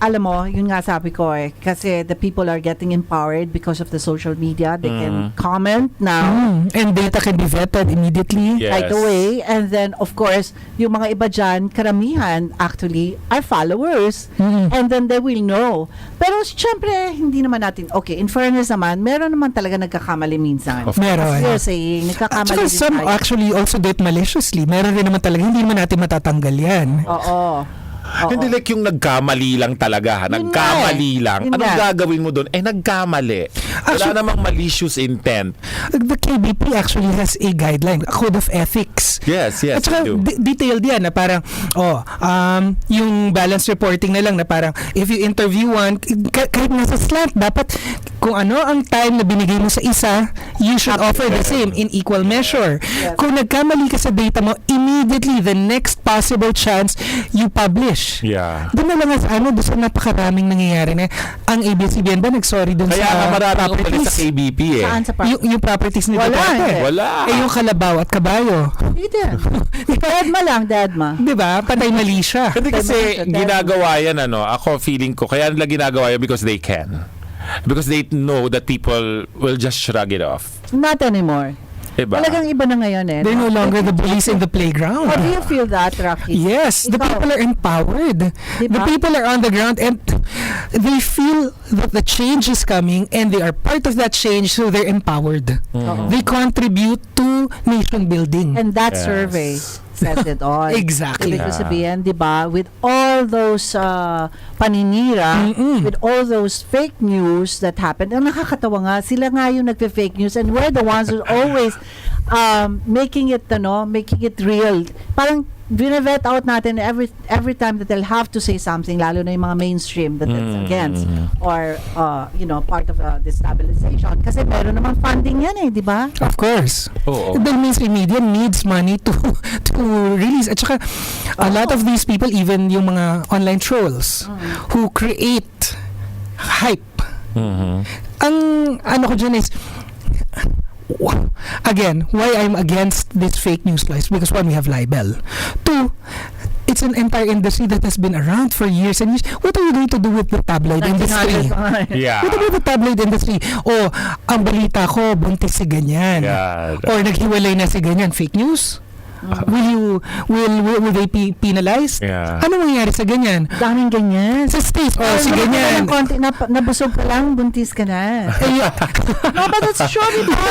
Alam mo, yun nga sabi ko kasi the people are getting empowered because of the social media. They can comment now. And data can be vetted immediately. Yes. Right away. And then, of course, yung mga iba dyan, karamihan, actually, are followers. And then they will know. Pero, syempre, hindi naman natin, okay, in fairness naman, meron naman talaga nagkakamali minsan. Meron. As you're saying, At nagkakamali saka din some tayo. actually also do it maliciously. Meron rin naman talaga, hindi naman natin matatanggal yan. Oo. Hindi like yung nagkamali lang talaga. Yun Nagkamali nga lang. Yun Anong nga. gagawin mo doon? Nagkamali. Wala Actually- namang malicious intent. The KBP actually has a guideline, a code of ethics. Yes, At saka we do. detailed yan na parang, yung balance reporting na lang na parang, if you interview one, kahit nasa slant, dapat kung ano ang time na binigay mo sa isa, you should offer the same in equal measure. Yes. Kung nagkamali ka sa data mo, immediately the next possible chance, you publish. Yeah. Doon na lang doon sa napakaraming nangyayari na ang ABS-CBN ba nag-sorry doon Kaya sa nga maraming umalis properties? sa KBP eh. Saan sa Yung properties ni Wala, Duterte. eh. Wala. Yung kalabaw at kabayo. Hindi din. Deadma lang, deadma. Di ba? Patay mali siya. Hindi kasi Tayo mga- ginagawa yan, ako feeling ko, kaya nila ginagawa yan because they can. Because they know that people will just shrug it off. Not anymore. Diba? Talagang iba na ngayon eh. They're no longer the bullies in the playground. How do you feel that, Rocky? Yes, the Ikaw. people are empowered. Diba? The people are on the ground and they feel that the change is coming and they are part of that change, so they're empowered. They contribute to nation building. And that Yes. survey says it all. Exactly. Ibig ko sabihin, di ba, with all those paninira, with all those fake news that happened, ang nakakatawa nga, sila nga yung nagpe-fake news and we're the ones who always making it real. Parang bine-vet out natin every time that they'll have to say something, lalo na yung mga mainstream that it's against or part of destabilization. Kasi meron naman funding yan di ba? Of course. Oo. The mainstream media needs money to release. At saka, a lot of these people, even yung mga online trolls, who create hype. Ang ano ko dyan is, again, why I'm against this fake news lies, because one, we have libel. Two, it's an entire industry that has been around for years and years. What are you going to do with the tabloid industry? Yeah. What about the tabloid industry? O, ang balita ko, buntis si ganyan. Yeah. Or naghiwalay na si ganyan. Fake news? Will they be penalized? Yeah. Ano mangyayari sa ganyan? Daming ganyan. Sa states, si ganyan. Konti, nabusog ka lang, buntis ka na. No, but it's true, di ba?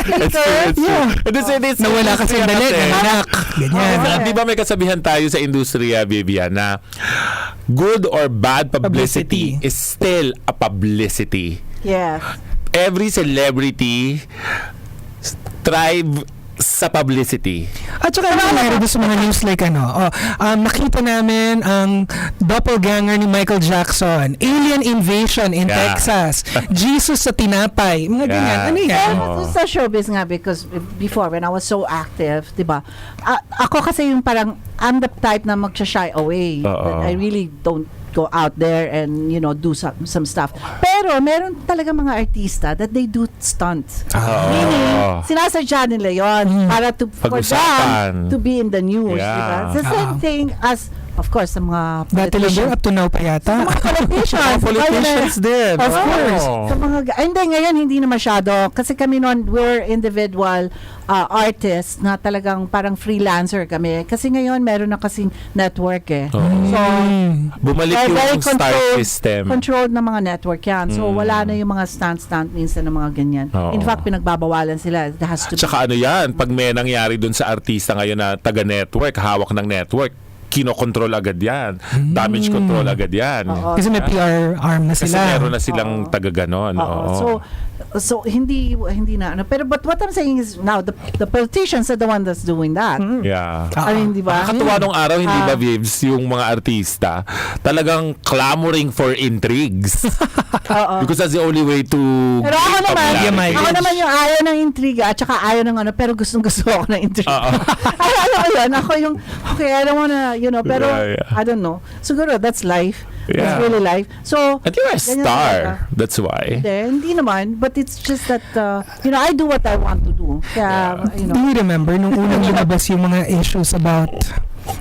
Yeah. Nawala ka sa dali, anak. Ganyan. Di ba may kasabihan tayo sa industriya, Vivian, na good or bad publicity is still a publicity. Yes. Every celebrity thrive sa publicity. At saka ano nangyari doon sa mga news like nakita namin ang doppelganger ni Michael Jackson, alien invasion in Yeah. Texas, Jesus sa tinapay, mga ganyan. Ano yan? Sa showbiz nga, because before, when I was so active, di ba, ako kasi yung parang, I'm the type na mag-shy away. That I really don't go out there and do some stuff. Pero meron talaga mga artista that they do stunts. Meaning, sinasadya nila yon para for Pag-usapan. them to be in the news. Yeah. Diba? It's the same thing as, of course, sa mga Dati lang yun, up to now pa yata. mga politicians. Politicians din. Of course. Oh. Sa mga, hindi, ngayon hindi na masyado. Kasi kami noon, we're individual artists na talagang parang freelancer kami. Kasi ngayon, meron na kasing network So, Bumalik very yung star system. controlled na mga network yan. So, wala na yung mga stunt minsan na mga ganyan. Oo. In fact, pinagbabawalan sila. It has to Tsaka ano yan, pag may nangyari dun sa artista ngayon na taga-network, hawak ng network, kinokontrol agad yan. Damage control agad yan. Oo. Kasi may PR arm na Kasi sila. meron na silang taga-ganon. Oo. Oo. So, So hindi na ano. Pero but what I'm saying is now the politicians are the one that's doing that. Yeah. I mean, di ba? Nakakatuwa nung araw, hindi ba, Vibs, yung mga artista talagang clamoring for intrigues. Because that's the only way to Pero ako gain naman, popularity. ako naman yung ayaw ng intriga at saka ayaw ng ano, pero gustong ako ng intriga. Alam mo yun, ako yung, okay, I don't wanna, pero, Yeah. I don't know. Siguro, that's life. Yeah. That's really life. So, And you're a ganyan star. talaga. That's why. Hindi naman, but it's just that, I do what I want to do. Kaya, Do you remember nung unang lumabas yung mga issues about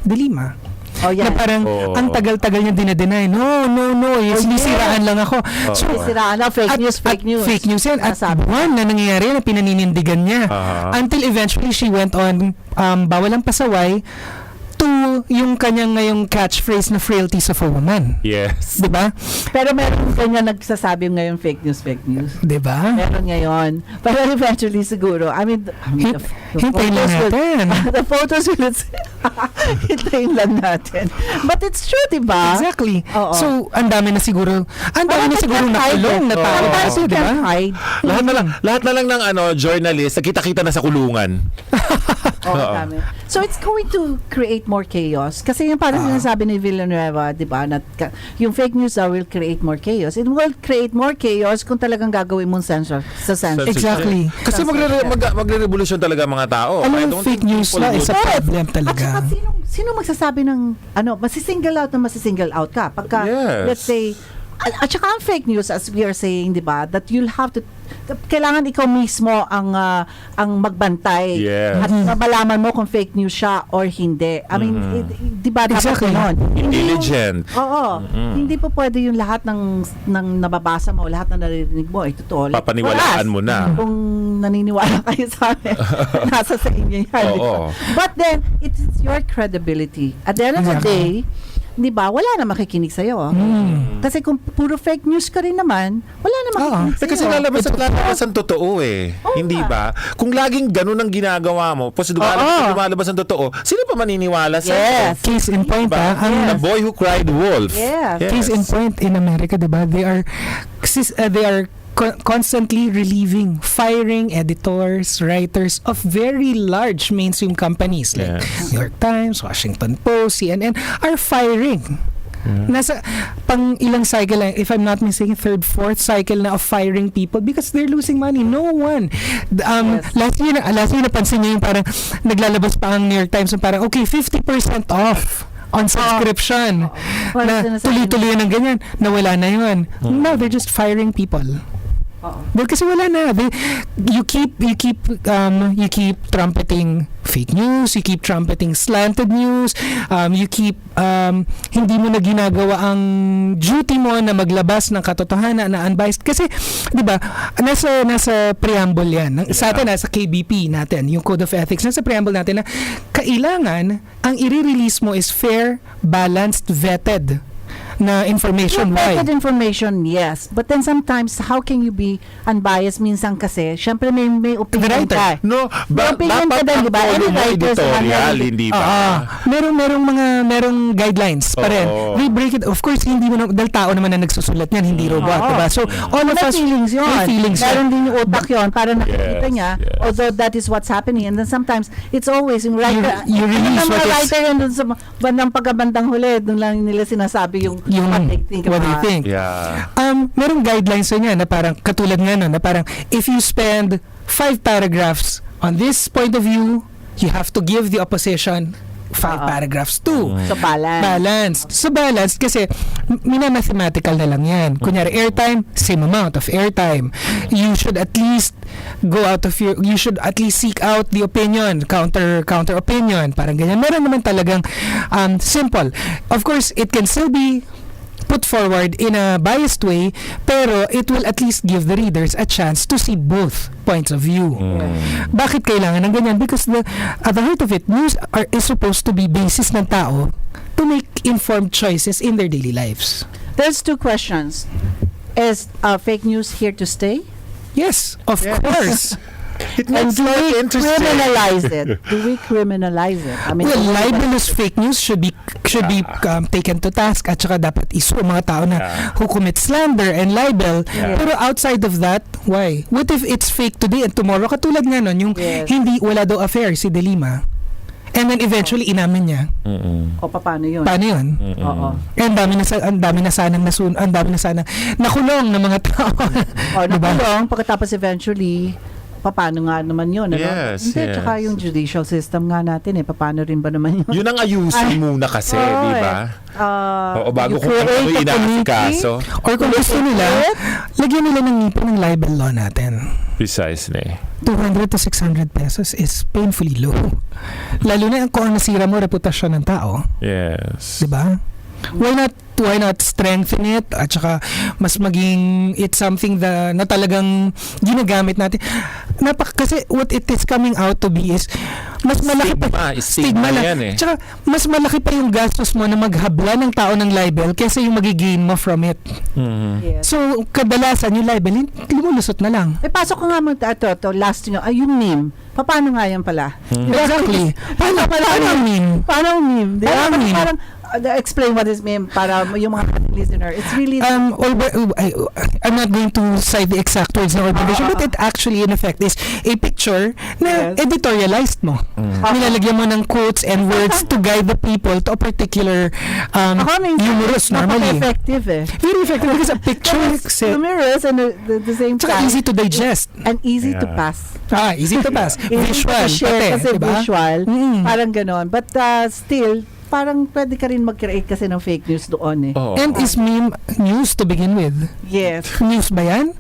Dilima? Oh, Na yeah. parang ang tagal-tagal niya dinedeny. No, sinisiraan lang ako. So, Siraan na, fake news. Fake news yan. At Nasabi. buwan na nangyayari na pinaninindigan niya. Until eventually she went on, bawal ang pasaway, to yung kanyang ngayong catchphrase na frailties of a woman. Yes. Diba? Pero meron kanya nagsasabi ngayon fake news. Diba? Meron ngayon. Pero eventually siguro, I mean the Hintayin lang photos natin. the photos will hintayin lang natin. But it's true, diba? Exactly. Oo. So, ang dami na siguro nakulong na tao. Kasi, Diba? Lahat na lang ng journalist, nakita-kita na sa kulungan. Dami. So it's going to create more chaos. Kasi yung parang sinasabi ni Villanueva, di ba, yung fake news will create more chaos. It will create more chaos kung talagang gagawin mong censorship. Exactly. Kasi magre-revolusyon talaga ang mga tao. Alam I mo, don't fake think news people na is a would- problem At talaga. saka sino magsasabi ng masisingle out ka pagka Yes. let's say at saka ang fake news, as we are saying, di ba, that you'll have to kailangan ikaw mismo ang magbantay Yes. at malaman mo kung fake news siya or hindi. I mean, di ba dapat Exactly. ganon? Intelligent. Oo. Hindi po pwede yung lahat ng nababasa mo, lahat ng naririnig mo, ay totoo. Papaniwalaan mo na. Kung naniniwala kayo sa amin, nasa sa inyo yan. di ba? Oo. But then, it's your credibility. At the end of the day, di ba, wala na makikinig sa'yo. Kasi kung puro fake news ka rin naman, wala na makikinig sa'yo. Kasi lalabas ang totoo eh. Hindi ba? Kung laging ganun ang ginagawa mo, tapos lumalabas ang totoo, sino pa maniniwala sa Yes. Case in point, Diba? The boy who cried wolf. Yes. Case in point in America, diba? They are constantly relieving, firing editors, writers of very large mainstream companies like New York Times, Washington Post, CNN are firing. Nasa pang ilang cycle lang, if I'm not mistaken, third, fourth cycle na of firing people because they're losing money. No one. Last year napansin niyo yung parang naglalabas pa ang New York Times na parang okay, 50% off on subscription. Na tuloy-tuloy ng ganyan. Nawala na yun. Now they're just firing people. Well, kasi wala na. You keep trumpeting fake news, you keep trumpeting slanted news, you keep hindi mo na ginagawa ang duty mo na maglabas ng katotohanan na unbiased. Kasi, di ba, nasa preamble yan. Sa atin, nasa KBP natin, yung Code of Ethics, nasa preamble natin na kailangan ang i-release mo is fair, balanced, vetted na information. Why? Vetted information, yes. But then sometimes, how can you be unbiased? Minsan kasi, syempre may opinion ka. No, opinion ka dapat din, di ba? ang Any follow mo writers editorial, hindi ba? Merong guidelines pa rin. They break it. Of course, hindi mo na, dahil tao naman na nagsusulat yan, hindi robot, diba? So, all of us, feelings yun. may feelings Meron yun. din yung utak yun para nakikita niya, although that is what's happening. And then sometimes, it's always yung writer. You release what is... writer yun dun sa bandang pagkabandang huli, dun lang nila sinasabi yung what they think. Yeah. Merong guidelines niya na parang katulad nga nun, na parang if you spend 5 paragraphs on this point of view, you have to give the opposition 5 paragraphs too. So balance. So balance kasi mathematical na lang yan. Kunyari airtime, same amount of airtime. You should at least you should at least seek out the opinion, counter opinion, parang ganyan. Meron naman talagang simple. Of course, it can still be put forward in a biased way, pero it will at least give the readers a chance to see both points of view. Bakit kailangan ng ganyan? Because at the heart of it, news is supposed to be basis ng tao to make informed choices in their daily lives. There's 2 questions. Is fake news here to stay? Yes, of course. It And makes do life we interesting. criminalize it? Do we criminalize it? I mean, Well, libelous fake news should be taken to task at saka dapat isu ang mga tao na who commit slander and libel. Pero outside of that, why? What if it's fake today and tomorrow? Katulad nga nun, yung hindi wala daw affair si De Lima. And then eventually inamin niya. O paano yun? Paano yun? Oo. Eh, ang dami na sanang nakulong ng mga tao. O nakulong, pagkatapos eventually, paano nga naman yun? Ano? Yes, Hindi, yes. tsaka yung judicial system nga natin paano rin ba naman yun? Yun ang ayusin muna kasi, di ba? Oo, bago kung ano yung inaasikaso. Or kung gusto nila, lagyan nila ng ngipin ng libel law natin. Precisely. 200 to 600 pesos is painfully low. Lalo na kung nasira mo reputasyon ng tao. Yes. Diba? Why not strengthen it at saka mas maging it's something na talagang ginagamit natin. Kasi what it is coming out to be is mas malaki stigma na. yan Tsaka mas malaki pa yung gastos mo na maghabla ng tao ng libel kaysa yung magigain mo from it. Yes. So kadalasan yung libel lumulusot na lang. Pasok ko nga mo ito last yung meme. Paano nga yan pala? Exactly. Paano ang meme? Paano ang meme? Di ba? Paano ang meme? Parang, explain what is meme para yung mga listener. It's really... I'm not going to cite the exact words ng organization, but it actually in effect is a picture na editorialized mo. Nilalagyan mo ng quotes and words to guide the people to a particular humorous normally. Effective Very effective because a picture humorous and the same time. easy to digest. And easy to pass. Easy to pass. Visual. Share kasi diba? visual. Parang ganon. But still, parang pwede ka rin mag-create kasi ng fake news doon And is meme news to begin with? Yes. News ba yan?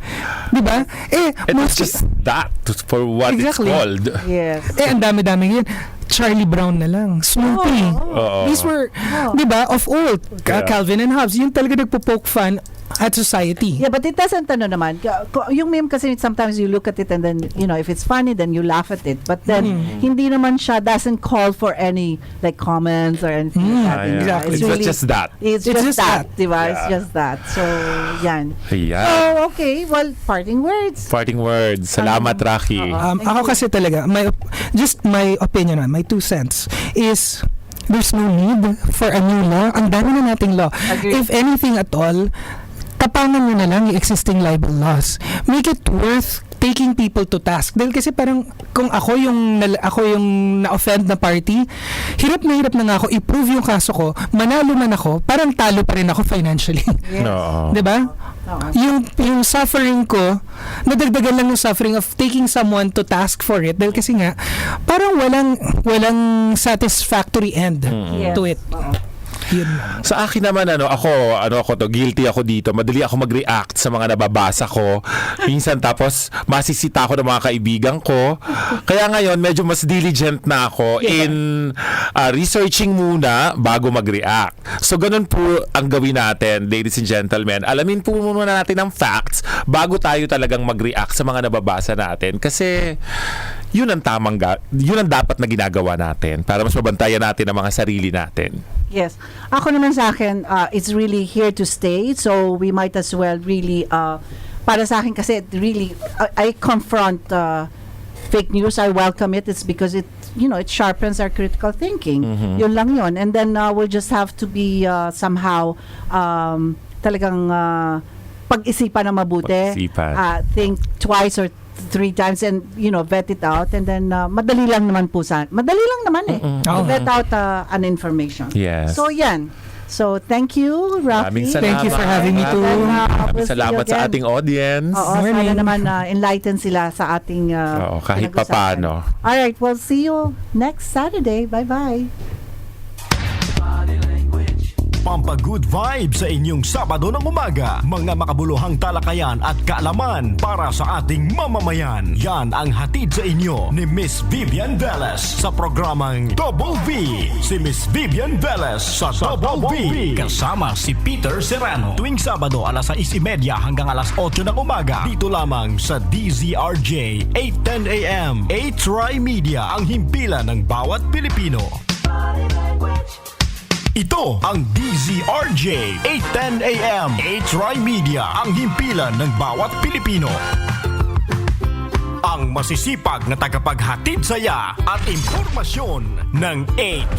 Diba? It's just that for what it's called. Yes. Ang dami-dami yan. Charlie Brown na lang. Snoopy. These were, diba, of old. Calvin and Hobbes. Yun talaga nagpo-poke fun at society. Yeah, but it doesn't naman. Yung meme kasi sometimes you look at it and then, if it's funny, then you laugh at it. But then, hindi naman siya, doesn't call for any like comments or anything like that. Exactly. It's just that. It's just that, diba? It's just that. So, yan. Ayan. So, okay. Well, parting words. Parting words. Salamat, Rocky. Ako kasi talaga, my opinion, my 2 cents is there's no need for a new law. Ang dami na nating law. Agreed. If anything at all, tapangan nyo na lang yung existing libel laws. Make it worth taking people to task. Dahil kasi parang kung ako yung na-offend na party, hirap na nga ako i-prove yung kaso ko, manalo man ako, parang talo pa rin ako financially. Yes. No. 'Di ba? Yung suffering ko, nadagdagan lang yung suffering of taking someone to task for it dahil kasi nga parang walang satisfactory end to it. Yun. Sa akin naman guilty ako dito. Madali ako mag-react sa mga nababasa ko. Minsan tapos masisita ako ng mga kaibigan ko. Kaya ngayon medyo mas diligent na ako in researching muna bago mag-react. So ganun po ang gawin natin, ladies and gentlemen. Alamin po muna natin ang facts bago tayo talagang mag-react sa mga nababasa natin. Kasi yun ang dapat na ginagawa natin para mas mabantayan natin ang mga sarili natin. Yes. Ako naman sa akin, it's really here to stay. So we might as well really, para sa akin kasi really, I confront fake news. I welcome it. It's because it sharpens our critical thinking. Yun lang yun. And then we'll just have to be somehow talagang pag-isipan na mabuti. Think twice or 3 times and vet it out and then madali lang naman vet out an information. Yes. So yan. So thank you, Rafi. Thank you for having me too. Maraming salamat sa ating audience. Oo, sana naman enlighten sila sa ating kahit papano. Alright, we'll see you next Saturday. Bye-bye. Pampagood vibes sa inyong Sabado ng umaga. Mga makabuluhang talakayan at kaalaman para sa ating mamamayan. Yan ang hatid sa inyo ni Miss Vivian Velez sa programang Double V. Si Miss Vivian Velez sa Double V. Kasama si Peter Serrano. Tuwing Sabado alas 6:30 hanggang alas 8 ng umaga. Dito lamang sa DZRJ 8:10 AM. A-Try Media, ang himpilan ng bawat Pilipino. Ito ang DZRJ 8:10 AM. A-Try Media, ang himpilan ng bawat Pilipino. Ang ang masisipag na tagapaghatid saya at impormasyon ng H